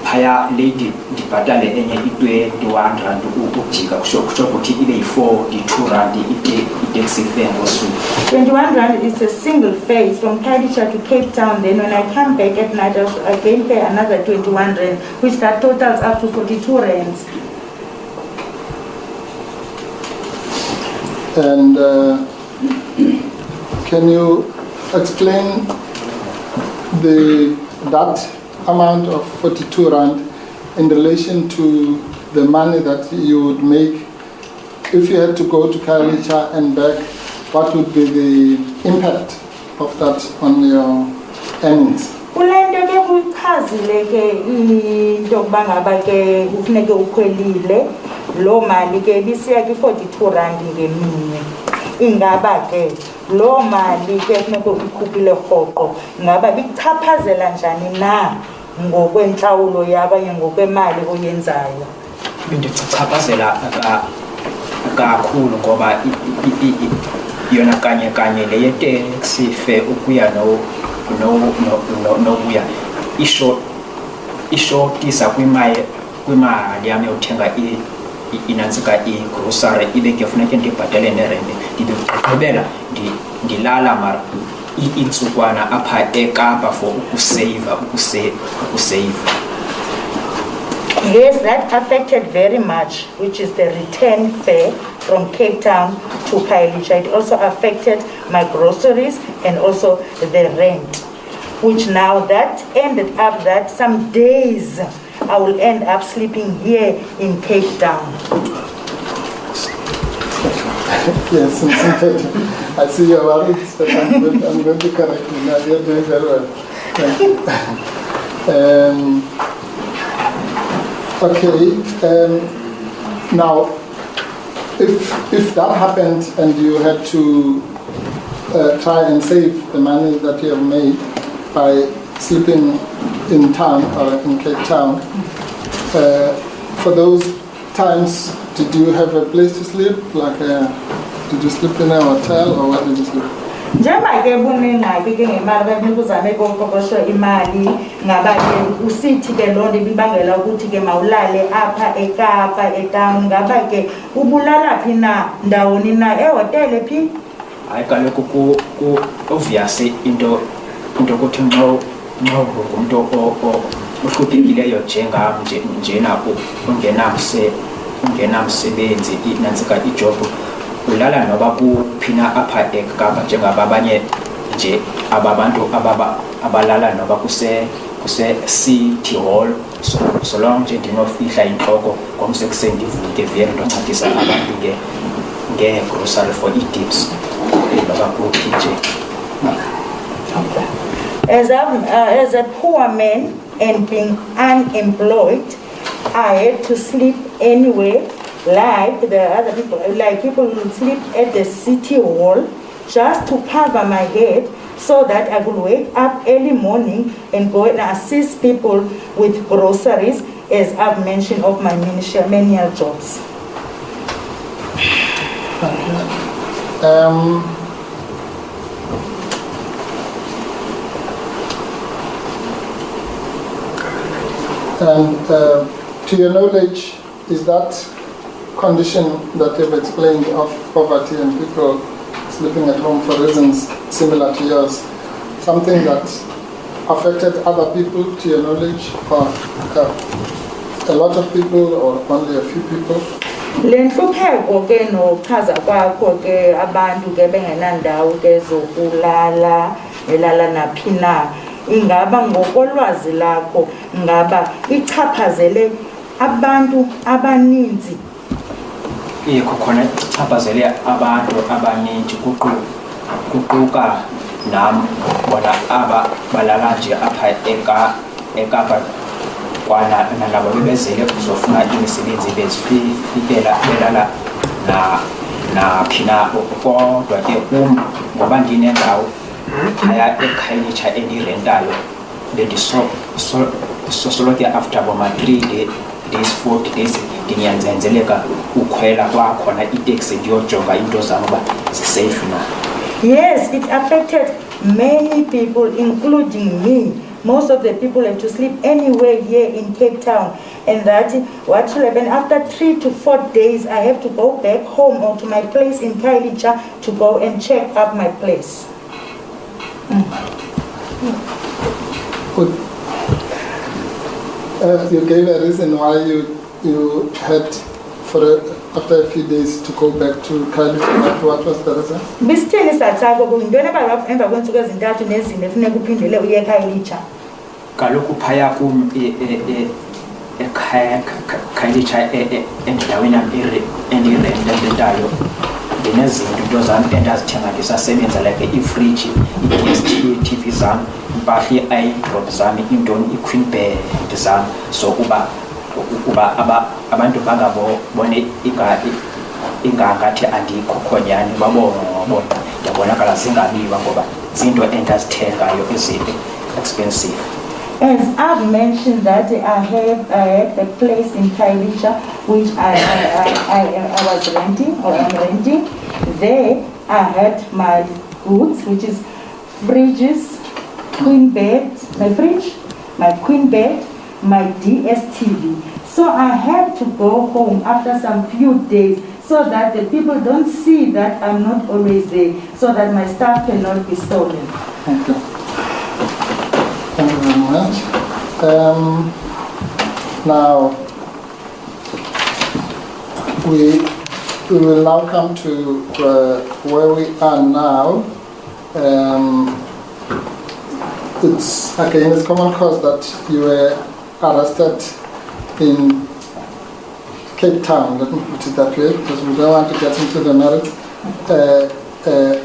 phaya lady ndibhatale enye i-21 rand ukujika kusho ukuthi ibe yi-42 rand i-taxi fare ngosuku. 21 rand is a single fare from Khayelitsha to Cape Town. Then when I come back at night, I again pay another 21 rand, which that totals up to 42 rands. And can you explain that amount of 42 rand in relation to the money that you would make if you had to go to Khayelitsha and back? What would be the impact of that on your earnings? Kulento ke kuyichazile ke into yokuba ngaba ke kufuneke ukhwelile loo mali ke bisiya ki-42 rand ngeminye. Ingaba ke loo mali ke funeke uyikhuphile rhoqo ngaba bikuchaphazela njani na ngokwentlawulo yakho okanye ngokwemali oyenzayo? Bindichaphazela kakhulu ngoba yona kanye le yeteksi fare ukuya nobuya ishotisa kwimali yami yothenga inantsika i-grocery, ibe ke funeke ndibhatale nerenti, ndibigqibela ndilala mara intsukwana apha eKapa for ukusave. Yes, that affected very much, which is the return fare from Cape Town to Khayelitsha. It also affected my groceries and also the rent, which now that ended up that some days I will end up sleeping here in Cape Town. Yes, I see you're worried, but I'm going to correct you. Now you're doing very well. Thank you. Okay. Now, if that happened and you had to try and save the money that you have made by sleeping in town or in Cape Town, for those times, did you have a place to sleep? Did you sleep in a hotel or where did you sleep? Njengoba ke bunengxaki ke ngemali kanti kuzame koqoqosho imali ngaba ke usithi ke lonto ibibangela ukuthi ke mawulale apha eKapa etown ngaba ke ubulala phi na ndawoni na ehotel phi hayi kaloku ku obviously into ukuthi nxa ngumuntu uhluphekileyo njena ungenamsebenzi inantsika ijob ulala noba kuphina apha eKapa njengaba abanye nje ababantu abalala noba kuse-city hall so long nje ndinofihla intloko ngomsekuseni ndivuke vele ndoncedisa abantu nge-grocery for ii-tips noba kuphi nje. As a poor man and being unemployed, I had to sleep anywhere, like the other people, like people who sleep at the city hall, just to cover my head, so that I could wake up early morning and go and assist people with groceries, as I've mentioned of my menial jobs. And to your knowledge, is that condition that you've explained of poverty and people sleeping at home for reasons similar to yours, something that affected other people to your knowledge, or a lot of people or only a few people? Lenhlupheko ke nochaza kwakho ke abantu ke bengenandawo ke zokulala elala naphi na ingaba ngokolwazi lakho ngaba ichaphazele abantu abaninzi khona ichaphazele abantu abaninzi kuquka nam bona aba balala nje apha eKapa kwana nalabo bebezele kuzofuna imisebenzi bezifikela belala naphina kodwa ke ngoba ndinendawo aya ekhayitsha endirentayo bendisoloko after boma 3 days 4 days ndinyanzeleka ukhwela kwakhona iteksi ndiyojonga into zam uba zisafe na. Yes, it affected many people, including me. Most of the people have to sleep anywhere here in Cape Town. And that what will happen after 3 to 4 days, I have to go back home or to my place in Kailicha to go and check up my place. Good. You gave a reason why you had after a few days to go back to Kailicha. What was the reason? Bisithini satsako kungintwana emva kwensuku ezintathu nezine kufuneka uphindele uye eKhayilisha. Kaloku phaya kum eKhayilisha endaweni endirentayo ndinezinto into zam endazithenga ndisasebenza like ifriji, i-TV zam, impahla i-eyedrop zam, intoni i-queen bed zam, so uba abantu bangabone ingangathi andikho khonyani babona ndiyabonakala zingabiwa ngoba zinto endazithengayo expensive. As I've mentioned that I had a place in Kailicha which I was renting or I'm renting. There I had my goods, which is fridges, queen bed, my fridge, my queen bed, my DSTV. So I had to go home after some few days so that the people don't see that I'm not always there, so that my stuff cannot be stolen. Thank you. Thank you very much. Now, we will now come to where we are now. It's common cause that you were arrested in Cape Town, let me put it that way, because we don't want to get into the merits,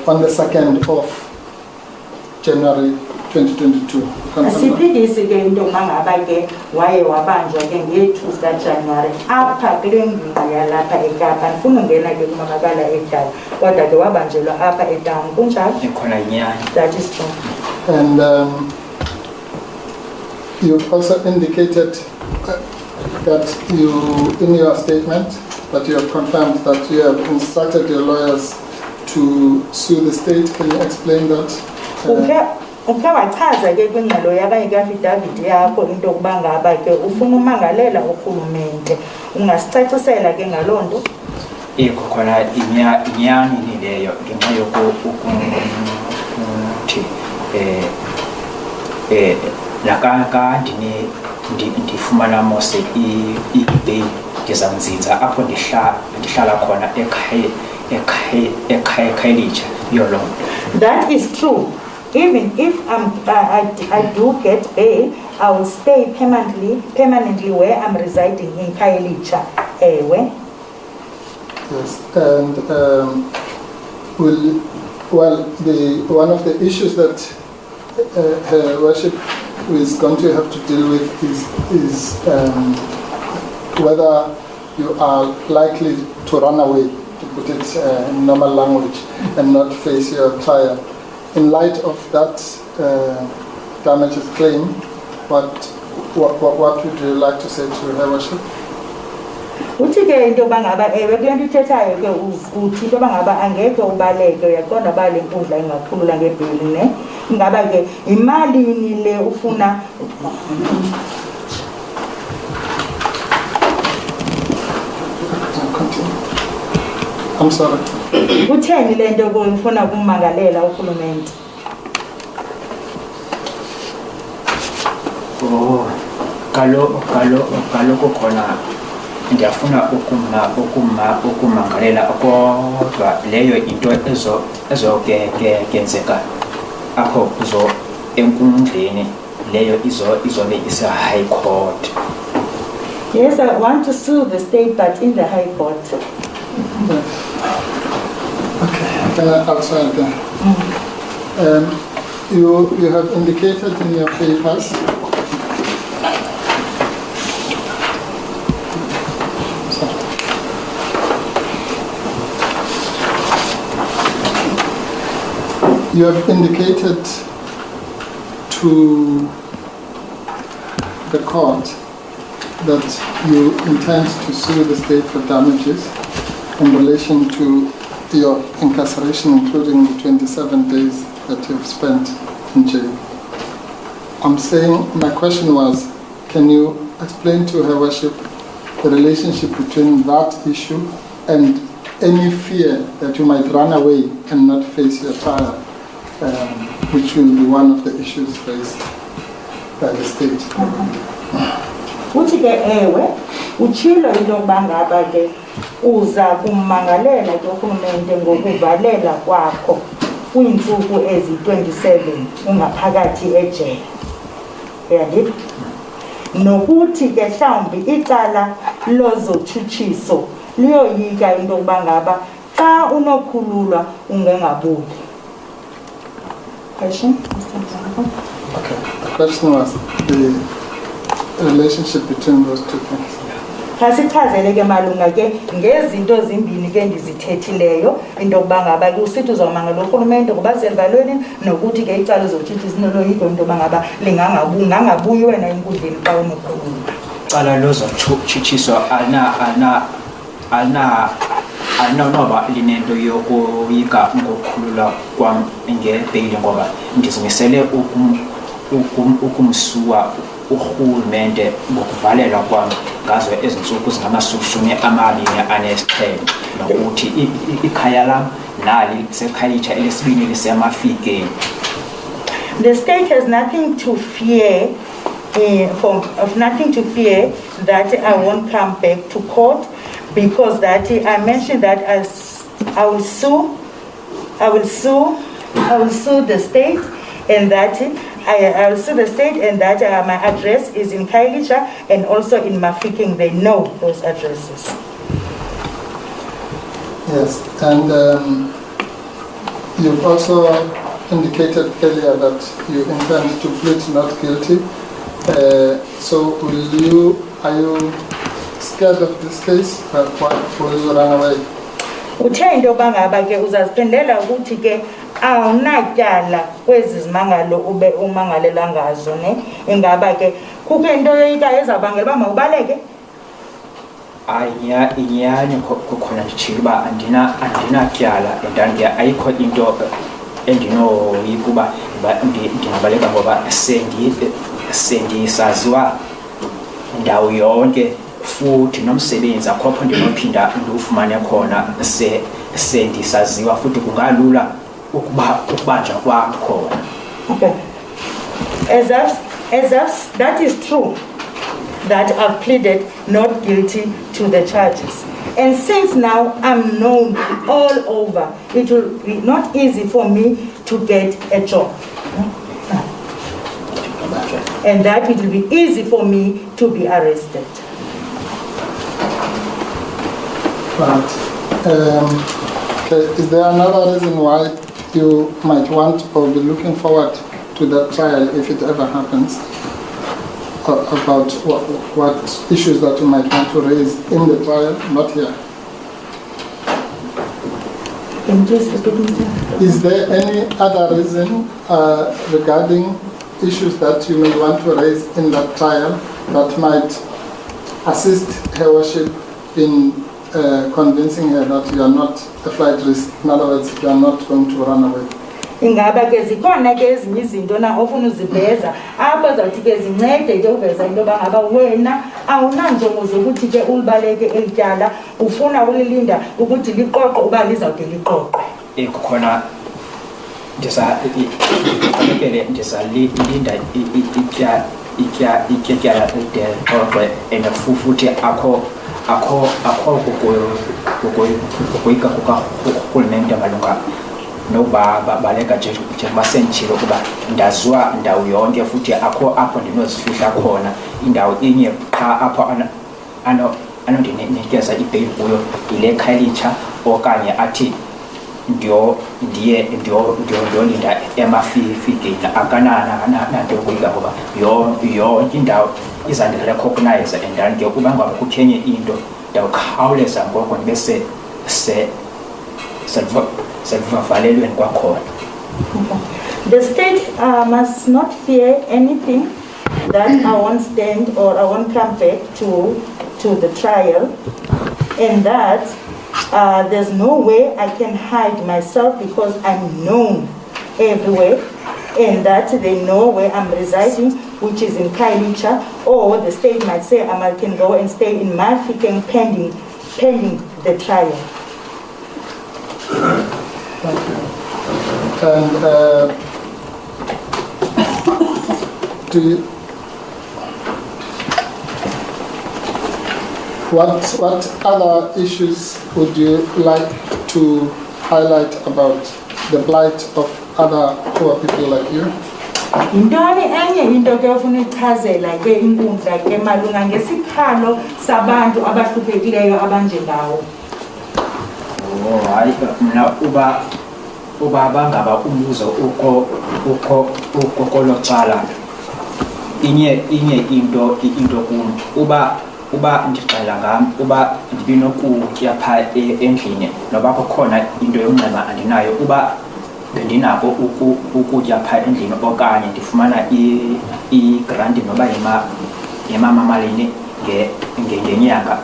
on the 2nd of January 2022. Asiphikisi ke into mangaba ke waye wabanjwa ke nge-2 January apha kule ngingqi yalapha eKapa. Ndifuna ungena ke kumabakala eKapa kodwa ke wabanjelwa apha etown kunjalo. Ikhona inyani. That is true. And you also indicated that you, in your statement, that you have confirmed that you have instructed your lawyers to sue the state. Can you explain that? Ukhe wachaza ke kwingxelo yakanye ke-affidavit yakho into yokuba ngaba ke ufuna umangalela urhulumente. Ungasicacisela ke ngaloo nto? Khona inyani leyo ngenxa yokuthi nakaka ndifumana mose i-bail ndizawunzinza apho ndihlala khona ekhayelitsha yolo. That is true. Even if I do get bail, I will stay permanently where I'm residing in Khayelitsha. Yes, and one of the issues that Her Worship is going to have to deal with is whether you are likely to run away, to put it in normal language, and not face your trial. In light of that damages claim, what would you like to say to Her Worship? Uthi ke into bangaba ewe kule nto ithethayo ke uthi into bangaba angeke ubaleke uyaqonda ba le nkundla ingakhulula ngebheli ne ngaba ke imalini le ufuna. I'm sorry. Utheni le nto ufuna kummangalela urhulumente? Kaloku khona ndiyafuna ukumangalela kodwa leyo into ezokenzeka apho enkundleni leyo izobe high court. Yes, I want to sue the state, but in the high court. Okay, outside there. You have indicated in your papers to the court that you intend to sue the state for damages in relation to your incarceration, including the 27 days that you've spent in jail. My question was, can you explain to Her Worship the relationship between that issue and any fear that you might run away and not face your trial, which will be one of the issues raised by the state? Uthi ke ewe uchilo into yokuba ngaba ke uza kummangalela ke urhulumente ngokuvalela kwakho kwiintsuku ezi-27 ungaphakathi ejele. Uyandipha? Nokuthi ke mhlawumbi icala lozotshutshiso liyoyika into yokuba ngaba xa unokhululwa ungengabuyi. Question? Okay, the question was the relationship between those two things. Khasichazele ke malunga ke ngezinto zimbini ke ndizithethileyo into yokuba ngaba usithi uzawumangala urhulumente ngoba selivalweni nokuthi ke icala lozotshutshiso noloyiko into yokuba ngaba lingangabuyi wena enkundleni xa unokhululwa. Cala lozotshutshiso alinoba linento yokoyika ngokukhululwa kwam ngebheyili ngoba ndizimisele ukumsuwa urhulumente ngokuvalelwa kwam ngazo ezintsuku ezingama-27 nokuthi ikhaya lam nali sekhayitsha elesibini lisemafikeni. The state has nothing to fear that I won't come back to court, because that I mentioned that I will sue the state, and that I will sue the state, and that my address is in Khayelitsha and also in Mafikeng. They know those addresses. Yes, and you've also indicated earlier that you intend to plead not guilty. So are you scared of this case? Why will you run away? Uthe into bangaba ke uzaziphendela ukuthi ke awunatyala kwezi zimangalo ube umangalela ngazo ne ingaba ke kukho into yoyika ezabangela uba mawubaleke. inyani khona nditshila uba andinatyala and ayikho into endinoyikuba ndingabaleka ngoba sendisaziwa ndawo yonke futhi nomsebenzi akhopho ndinophinda ndiwufumane khona sendisaziwa futhi kungalula ukubanjwa kwam khona. Okay. That is true that I've pleaded not guilty to the charges. And since now I'm known all over, it will be not easy for me to get a job. And that it will be easy for me to be arrested. Right. Is there another reason why you might want or be looking forward to that trial if it ever happens? About what issues that you might want to raise in the trial, not here? Is there any other reason regarding issues that you may want to raise in that trial that might assist Her Worship in convincing her that you are not a flight risk? In other words, you are not going to run away. Ingaba ke zikhona ke ezinye izinto na ofuna uziveza apha zawuthi ke zincede ke uveza into yoba ngaba wena awunanjongo zokuthi ke ulibaleke elityala ufuna ulilinda ukuthi liqoqo uba lizawude liqoqwe. Kukhona ndizalilinda ityala liqoqwe and futhi akho kukoyika kukarhulumente malunga noba baleka njengoba senditshilo ukuba ndaziwa ndawo yonke futhi akho apho ndinozifihla khona indawo inye qha apho anondinikeza ibheyili kuyo yile khayelitsha okanye athi ndiyolinda emafifigeni akanananto yokoyika ngoba yonke indawo izandirecognize and then ke ukuba ngaba kukhenye into ndawukhawuleza ngoko ndibe selvavalelweni kwakhona. The state must not fear anything that I won't stand or I won't come back to the trial, and that there's no way I can hide myself because I'm known everywhere, and that they know where I'm residing, which is in Kailicha, or the state might say I can go and stay in Mafikeng pending the trial. Thank you. And what other issues would you like to highlight about the plight of other poor people like you? Intoni enye into ke ufuna ichazela ke inkundla ke malunga ngesikhalo sabantu abahluphekileyo abanjengawo? Hayi mina uba bangaba umbuzo uko locala inye into kum uba ndixela ngam uba ndibinokutya pha endlini noba kukhona into yonxeba andinayo uba bendinako ukutya pha endlini okanye ndifumana i-grant noba yemamalini ngenyanga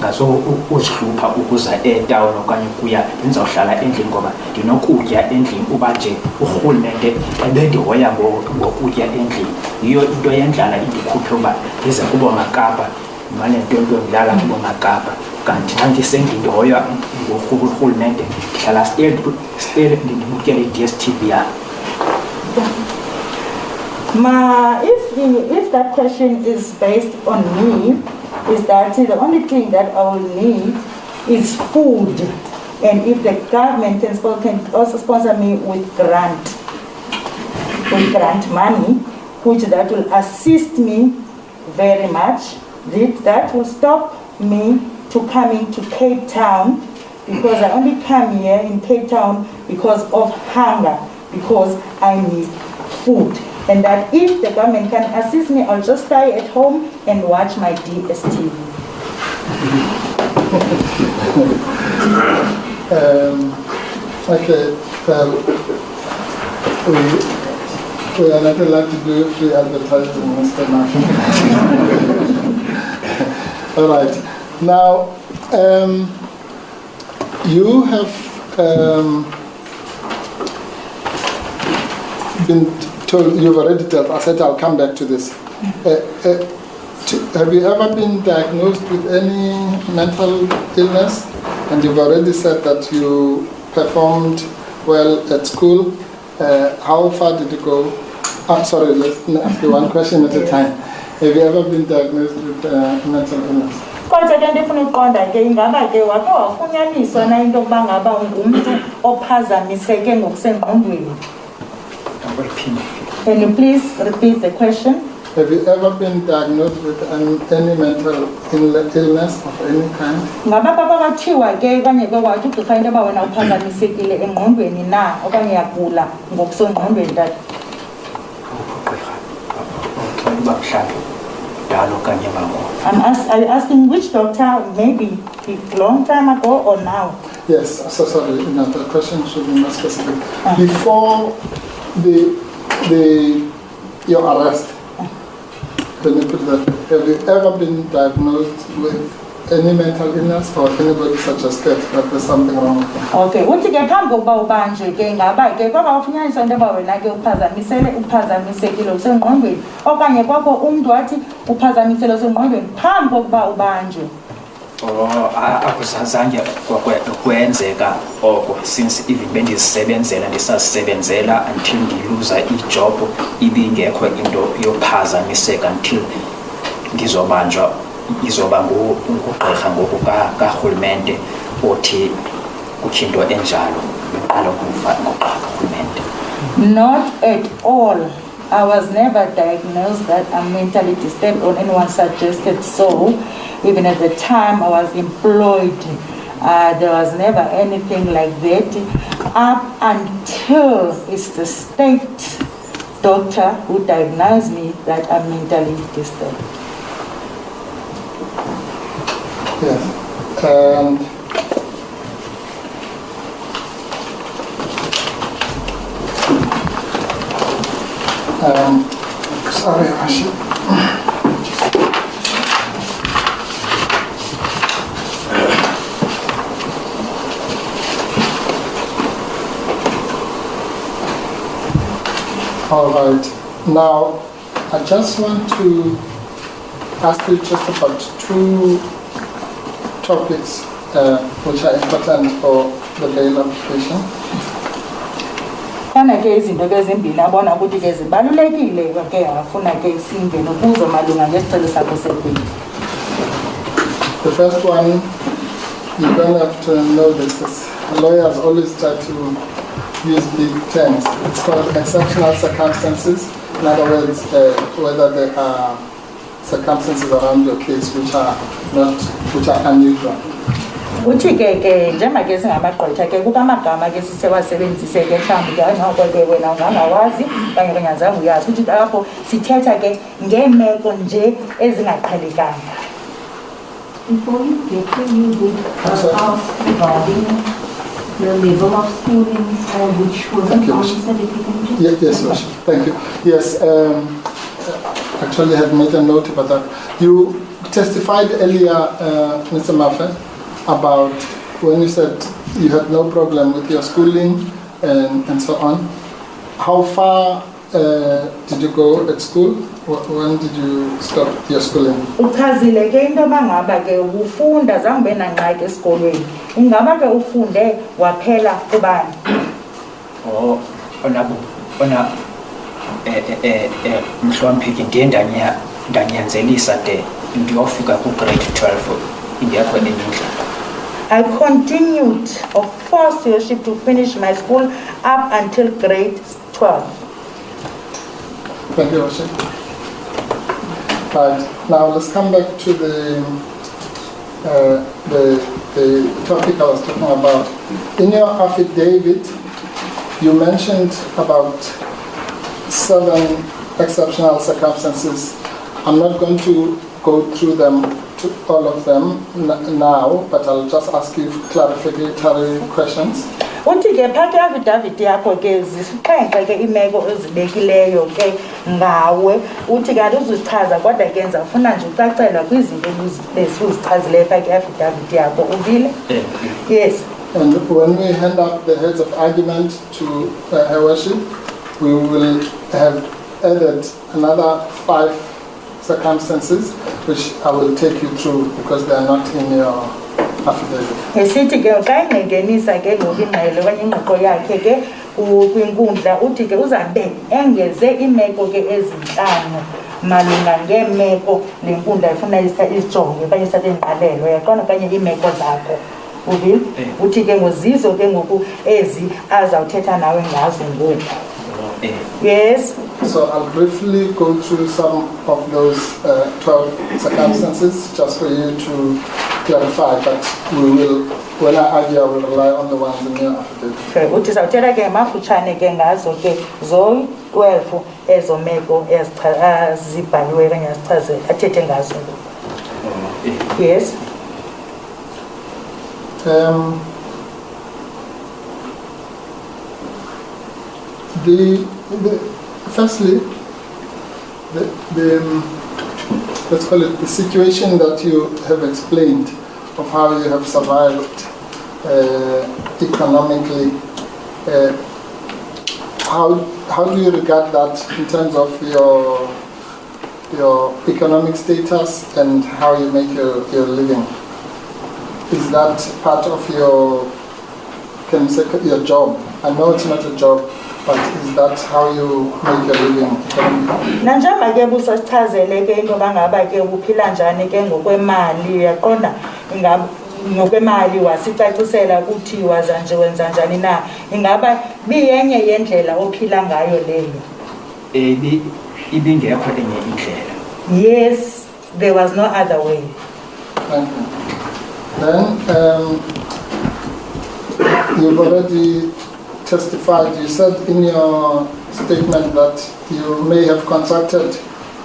ngazozihlupha ukuza etawuni okanye ukuya ndizawuhlala endlini ngoba ndinokutya endlini uba nje urhulumente ebendihoya ngokutya endlini. Yiyo into yendlala indikhuphe uba ndize kubomakapa ndimane ndilala kubomakapa kanti xa ndisendihoywa ngurhulumente ndihlala still ndibukele i-DSTV yam. If that question is based on me, is that the only thing that I will need is food, and if the government can also sponsor me with grant money, which that will assist me very much, that will stop me to coming to Cape Town, because I only come here in Cape Town because of hunger, because I need food. And that if the government can assist me, I'll just stay at home and watch my DSTV. Okay, we are not allowed to do free advertising, Mr. Mafe. All right. Now, you have been told, you've already dealt, I said I'll come back to this. Have you ever been diagnosed with any mental illness? And you've already said that you performed well at school. How far did you go? I'm sorry, let's ask you one question at a time. Have you ever been diagnosed with mental illness? Kodwa ke ndifuna uqonda ke ingaba ke wakho wafunyaniswa na into yokuba ngaba ungumntu ophazamiseke ngokusengqondweni. Can you please repeat the question? Have you ever been diagnosed with any mental illness of any kind? Ngaba baba bathiwa ke kanye ke wathi ugqirha into yoba wena uphazamisekile engqondweni na okanye yagula ngokusengqondweni tata? Are you asking which doctor, maybe a long time ago or now? Yes, so sorry, no, the question should be more specific. Before your arrest, can you put that, have you ever been diagnosed with any mental illness or anybody suggested that there's something wrong with them? Okay, uthi ke phambi kokuba ubanjwe ke ngaba ke kwaba ufunyaniswa into yoba wena ke uphazamisekile usengqondweni okanye kwakho umntu wathi uphazamisele usengqondweni phambi kokuba ubanjwe? Akuzange kwenzeka oko, since even bendizisebenzela ndisazisebenzela until ndiluza ijob ibingekho into yophazamiseka until ndizobanjwa izoba ngugqirha ngoku karhulumente othi kukho into enjalo beqala ukuva ngugqirha. Not at all. I was never diagnosed that I'm mentally disturbed or anyone suggested so. Even at the time I was employed, there was never anything like that. Up until it's the state doctor who diagnosed me that I'm mentally disturbed. Yes. And sorry, Ashi. All right. Now, I just want to ask you just about two topics which are important for the bail application. Kana ke izinto ke ezimbini abona ukuthi ke zibalulekile ke afuna ke singene kuzo malunga ngesicelo sakho sebail. The first one, you don't have to know this. Lawyers always try to use big terms. It's called exceptional circumstances. In other words, whether there are circumstances around your case which are unusual. Uthi ke njengoba ke singamagqwetha ke kukamagama ke sisewasebenzise ke mhlawumbi ke noko ke wena ungangawazi kanye kanyazange uyazi ukuthi lapho sithetha ke ngeemeko nje ezingaqhelekanga. Before you get to you would ask regarding the level of schooling which wasn't answered, if you can just... Yes, thank you. Yes, actually I had made a note about that. You testified earlier, Mr. Mafe, about when you said you had no problem with your schooling and so on. How far did you go at school? When did you stop your schooling? Uchazile ke into mangaba ke ufunda zange benangxaki esikolweni. Ingaba ke ufunde waphela kubani? Mhlawumbi ndiye ndanyanzelisa de ndiyofika ku-grade 12 ingekho enye indlela. I continued or forced yourship to finish my school up until grade 12. Thank you, Worship. Right, now let's come back to the topic I was talking about. In your affidavit, you mentioned about 7 exceptional circumstances. I'm not going to go through them, all of them now, but I'll just ask you clarificatory questions. uthi ke phakathi affidavit yakho ke zisixhenxe ke imeko ezibekileyo ke ngawe uthi kanti uzuchaza kodwa ke ndizawufuna nje ucacelwa kwizinto besuzichazileyo phakathi affidavit yakho uvile yes. And when we hand up the heads of argument to Her Worship, we will have added another 5 circumstances which I will take you through because they are not in your affidavit. Esithi ke xa ingenisa ke ngoku ingxelo okanye ingqiqo yakhe ke kwinkundla uthi ke uzabe engeze iimeko ke ezintlanu malunga ngeemeko le nkundla ifuna izijonge okanye isathe ingqalelo yaqona okanye iimeko zakho uvile uthi ke ngozizo ke ngoku ezi azawuthetha nawe ngazo ngoku. Yes. So I'll briefly go through some of those 12 circumstances just for you to clarify, but we will, when I argue, I will rely on the ones in your affidavit. Uthi zawuthetha ke mafutshane ke ngazo ke zo-12 ezo meko zibhaliweyo okanye azichaze athethe ngazo. Yes. Firstly, let's call it the situation that you have explained of how you have survived economically. How do you regard that in terms of your economic status and how you make your living? Is that part of your job? I know it's not a job, but is that how you make your living? Nanjaba ke busachazele ke into bangaba ke uphila njani ke ngokwemali yaqonda ngokwemali wasicacisela ukuthi waza nje wenza njani na ingaba biyenye yendlela ophila ngayo leyo ibingekho enye indlela. Yes, there was no other way. Thank you. Then you've already testified, you said in your statement that you may have contracted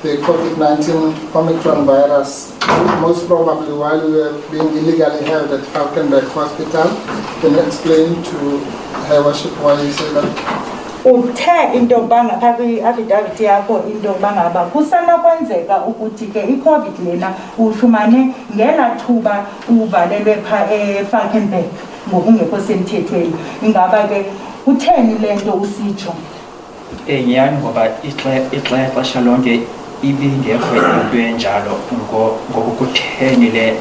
the COVID-19 Omicron virus, most probably while you were being illegally held at Falkenberg Hospital. Can you explain to Her Worship why you say that? Uthe into banga phakathi affidavit yakho into bangaba kusanokwenzeka ukuthi ke iCovid lena ufumane ngela thuba uvalelwe pha eFalkenberg ngokungekho semthethweni ingaba ke utheni lento usitsho Nyani ngoba ixesha lonke ibingekho into enjalo ngokukutheni le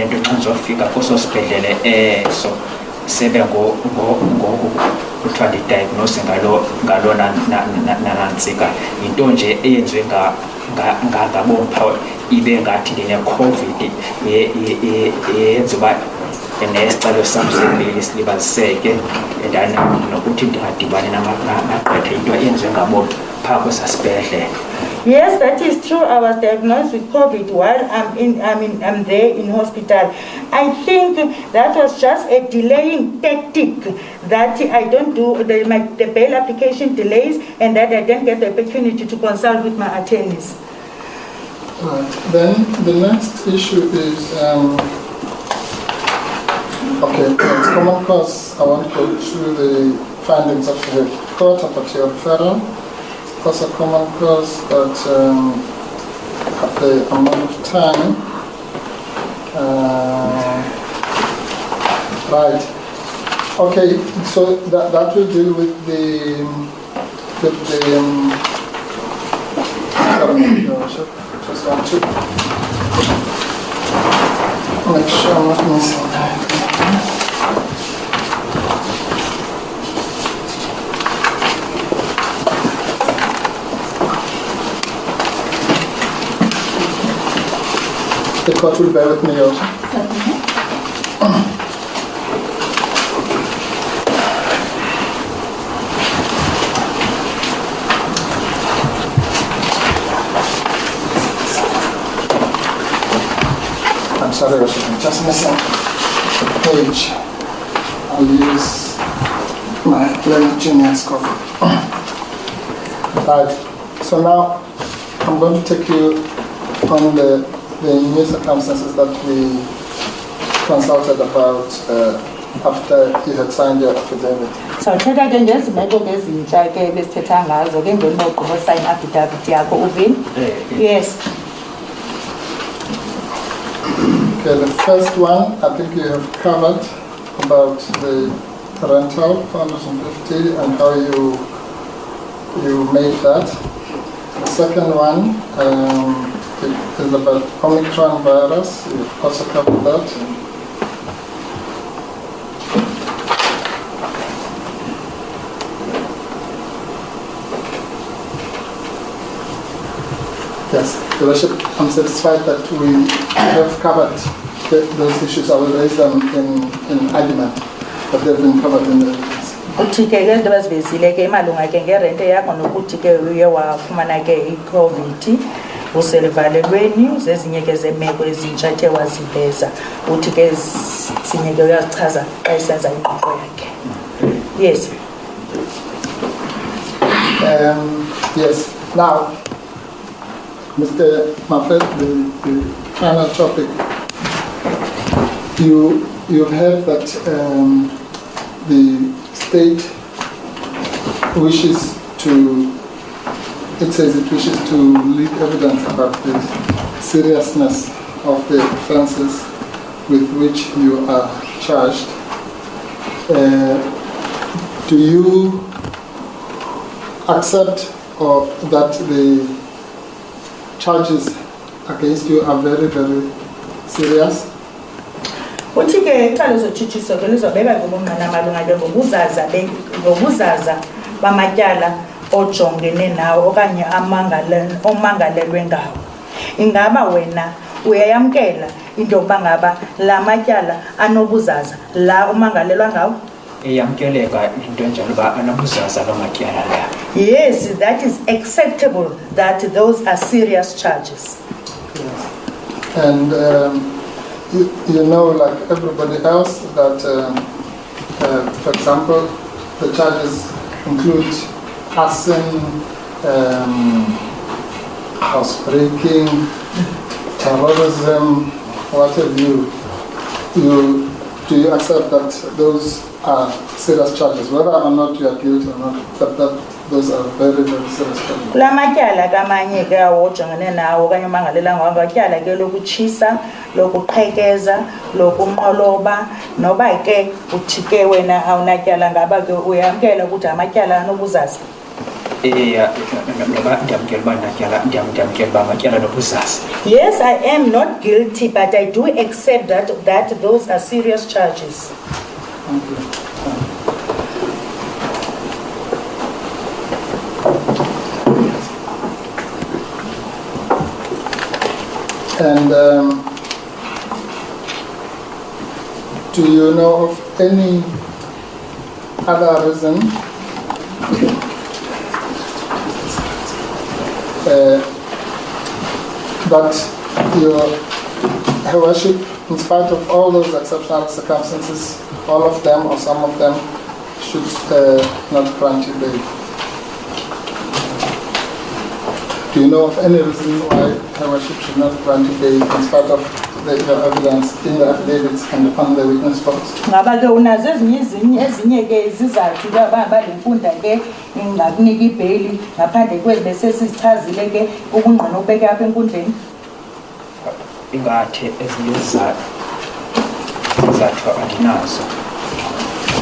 nto xa nizofika kuso sibhedlele eso sebe kuthiwa ndidiagnose ngalo nanantsika yinto nje eyenziwe ngabompha ibe ngathi ndine-COVID yenza uba nesicelo sam sempili silibaziseke and nokuthi ndingadibani namagqwetha into eyenziwe ngabopha kwesasibhedlele. Yes, that is true. I was diagnosed with COVID while I'm there in hospital. I think that was just a delaying tactic that I don't do the bail application delays and that I don't get the opportunity to consult with my attorneys. Right. Then the next issue is okay. It's common cause. I want to go through the findings of the court about your referral. Also common cause that the amount of time, right? Okay, so that will deal with the sorry, just want to make sure I'm not missing that. The court will bear with me also. I'm sorry, Worship, I'm just missing a page. I'll use my learning genius copy. Right, so now I'm going to take you on the new circumstances that we consulted about after you had signed your affidavit. Sawuthetha ke ngezimeko ke ezintsha ke besithetha ngazo ke emveni kokuba usayine affidavit yakho uvini. Yes. Okay, the first one, I think you have covered about the rental, 450, and how you made that. The second one it is about Omicron virus. You've also covered that. Yes, Your Worship, I'm satisfied that we have covered those issues. I will raise them in argument, but they've been covered in the evidence. Uthi ke ke into bazivezile ke malunga ke ngerente yakho nokuthi ke uye wafumana ke i-COVID uselivalelweni zezinye ke zemeko ezintsha ke waziveza uthi ke zinye ke uyazichaza xa isenza ingqoqo yakhe. Yes. Yes. Now, Mr. Mafe, the final topic. You heard that the state wishes to. It says it wishes to leave evidence about the seriousness of the offences with which you are charged. Do you accept or that the charges against you are very, very serious? Uthi ke icala zotshutshiso ke lizobeka ngobungqina malunga ke ngobuzaza bamatyala ojongene nawo okanye omangalelwe ngawo. Ingaba wena uyayamkela into yokuba ngaba la matyala anobuzaza la omangalelwa ngawo? Eyamkeleka into enjalo ba anobuzaza la matyala la. Yes, that is acceptable, that those are serious charges. Yes. And you know, like everybody else, that, for example, the charges include arson, housebreaking, terrorism, what have you. Do you accept that those are serious charges, whether or not you are guilty or not, but that those are very, very serious charges? La matyala kamanye ke awojongene nawo okanye umangalela ngawo matyala ke lokutshisa, lokuqhekeza, lokunqoloba, noba ke uthi ke wena awunatyala ngaba ke uyamkela ukuthi amatyala anobuzaza. Yes, I am not guilty, but I do accept that those are serious charges. Thank you. And do you know of any other reason that your Worship, in spite of all those exceptional circumstances, all of them or some of them, should not grant you bail? Do you know of any reason why Her Worship should not grant you bail in spite of the evidence in the affidavits and upon the witness box? Ngaba ke unazo ezinye ke izizathu baba lemfunda ke ngakunika ibail ngaphandle kwezi bese sichazile ke ukungqina ubeke apha enkundleni. Ingathi ezinye izizathu andinazo.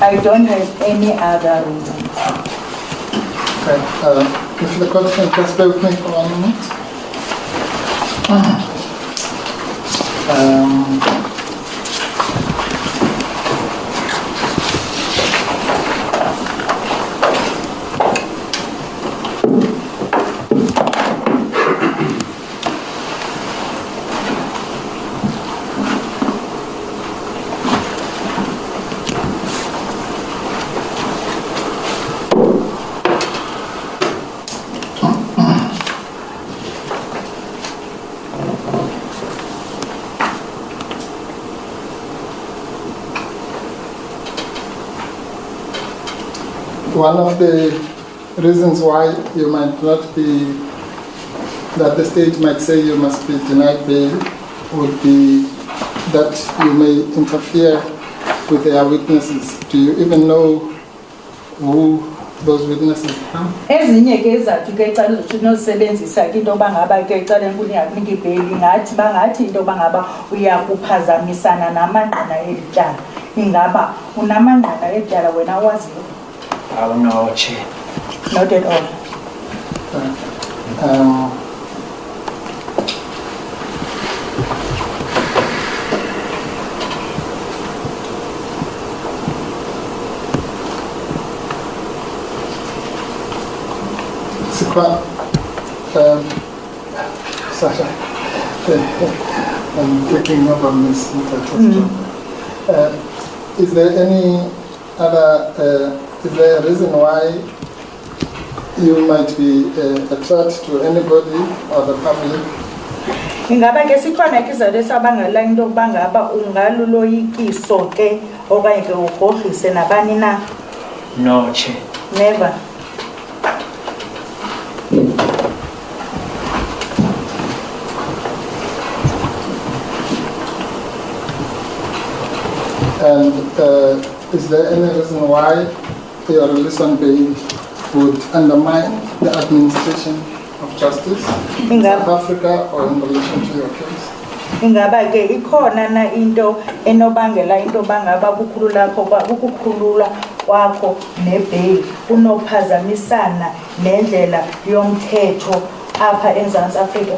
I don't have any other reasons. Okay, if the court can just bear with me for 1 minute. One of the reasons why you might not be, that the state might say you must be denied bail, would be that you may interfere with their witnesses. Do you even know who those witnesses are? Ezinye ke izathu ke xa unosebenzisa ke into yoba ngaba ke ecaleni kunika ibheyili bangathi into yoba ngaba uyakuphazamisana namangqina eli tyala. Ingaba unamangqina eli tyala wena waziyo? No, Chair. Not at all. Sasha, I'm taking over Ms. Is there any other, is there a reason why you might be a threat to anybody or the public? Ingaba ke sikhona ke izathu esabangela into yokuba ngaba ungaluloyikiso ke okanye ke ugohlise nabani na? No, Chair. Never. And is there any reason why your release on bail would undermine the administration of justice in South Africa or in relation to your case? Ingaba ke ikhona na into enobangela into bangaba ukukhulula kwakho nebail unophazamisana nendlela yomthetho apha eMzantsi Afrika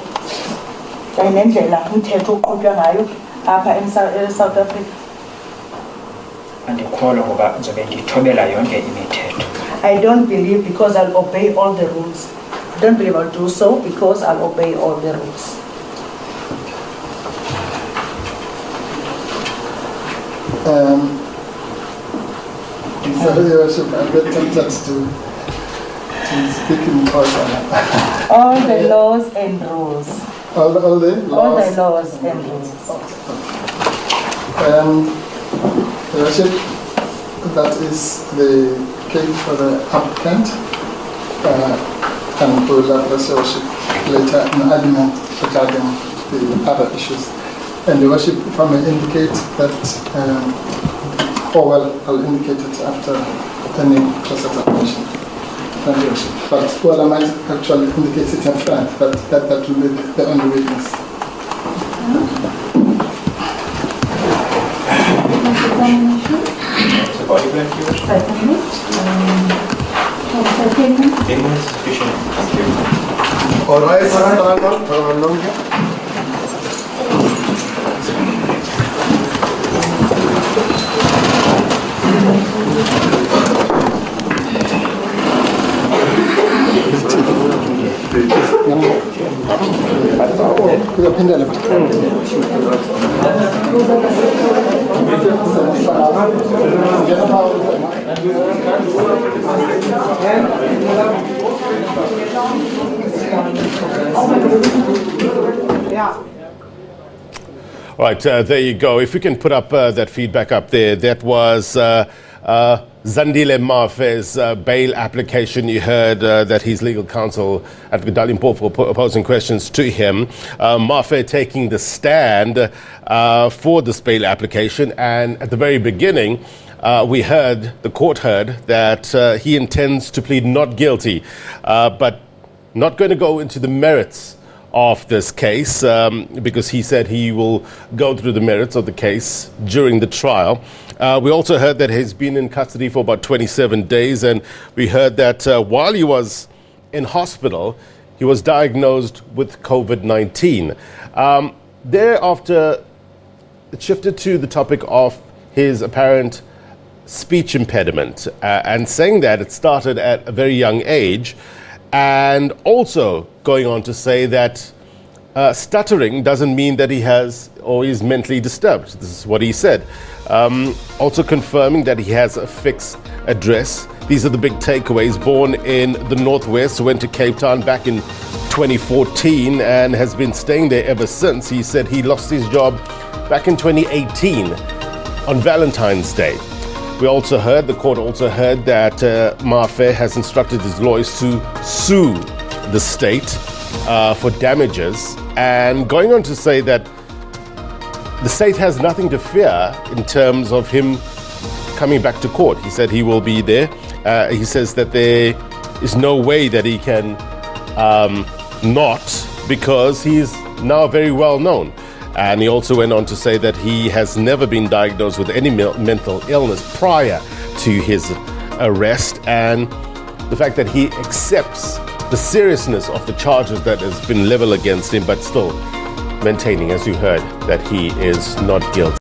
kanye nendlela umthetho uqhutywa ngayo apha eSouth Africa? Andikholwa ngoba nzobe ndithobela yonke imithetho. I don't believe because I'll obey all the rules. I don't believe I'll do so because I'll obey all the rules. Your Worship, I get tempted to speak in person. All the laws and rules. All the laws? All the laws and rules. Your Worship, that is the case for the applicant, and we will address Your Worship later in argument regarding the other issues. And Your Worship, if I may indicate that, I'll indicate it after any cross-examination. Thank you, Your Worship. But I might actually indicate it in front, but that will be the only witness. It's a body blank, Your Worship. 5 minutes. 10 minutes sufficient. Thank you. All right. Right, there you go. If we can put up that feedback up there, that was Zandile Mafe's bail application. You heard that his legal counsel, Advocate Darlene Pope, posing questions to him. Mafe taking the stand for this bail application. And at the very beginning, the court heard that he intends to plead not guilty, but not going to go into the merits of this case because he said he will go through the merits of the case during the trial. We also heard that he's been in custody for about 27 days, and we heard that while he was in hospital, he was diagnosed with COVID-19. Thereafter, it shifted to the topic of his apparent speech impediment and saying that it started at a very young age, and also going on to say that stuttering doesn't mean that he has or is mentally disturbed. This is what he said. Also confirming that he has a fixed address. These are the big takeaways. Born in the Northwest, went to Cape Town back in 2014 and has been staying there ever since. He said he lost his job back in 2018 on Valentine's Day. The court also heard that Mafe has instructed his lawyers to sue the state for damages, and going on to say that the state has nothing to fear in terms of him coming back to court. He said he will be there. He says that there is no way that he can not, because he's now very well known. And he also went on to say that he has never been diagnosed with any mental illness prior to his arrest, and the fact that he accepts the seriousness of the charges that has been leveled against him, but still maintaining, as you heard, that he is not guilty.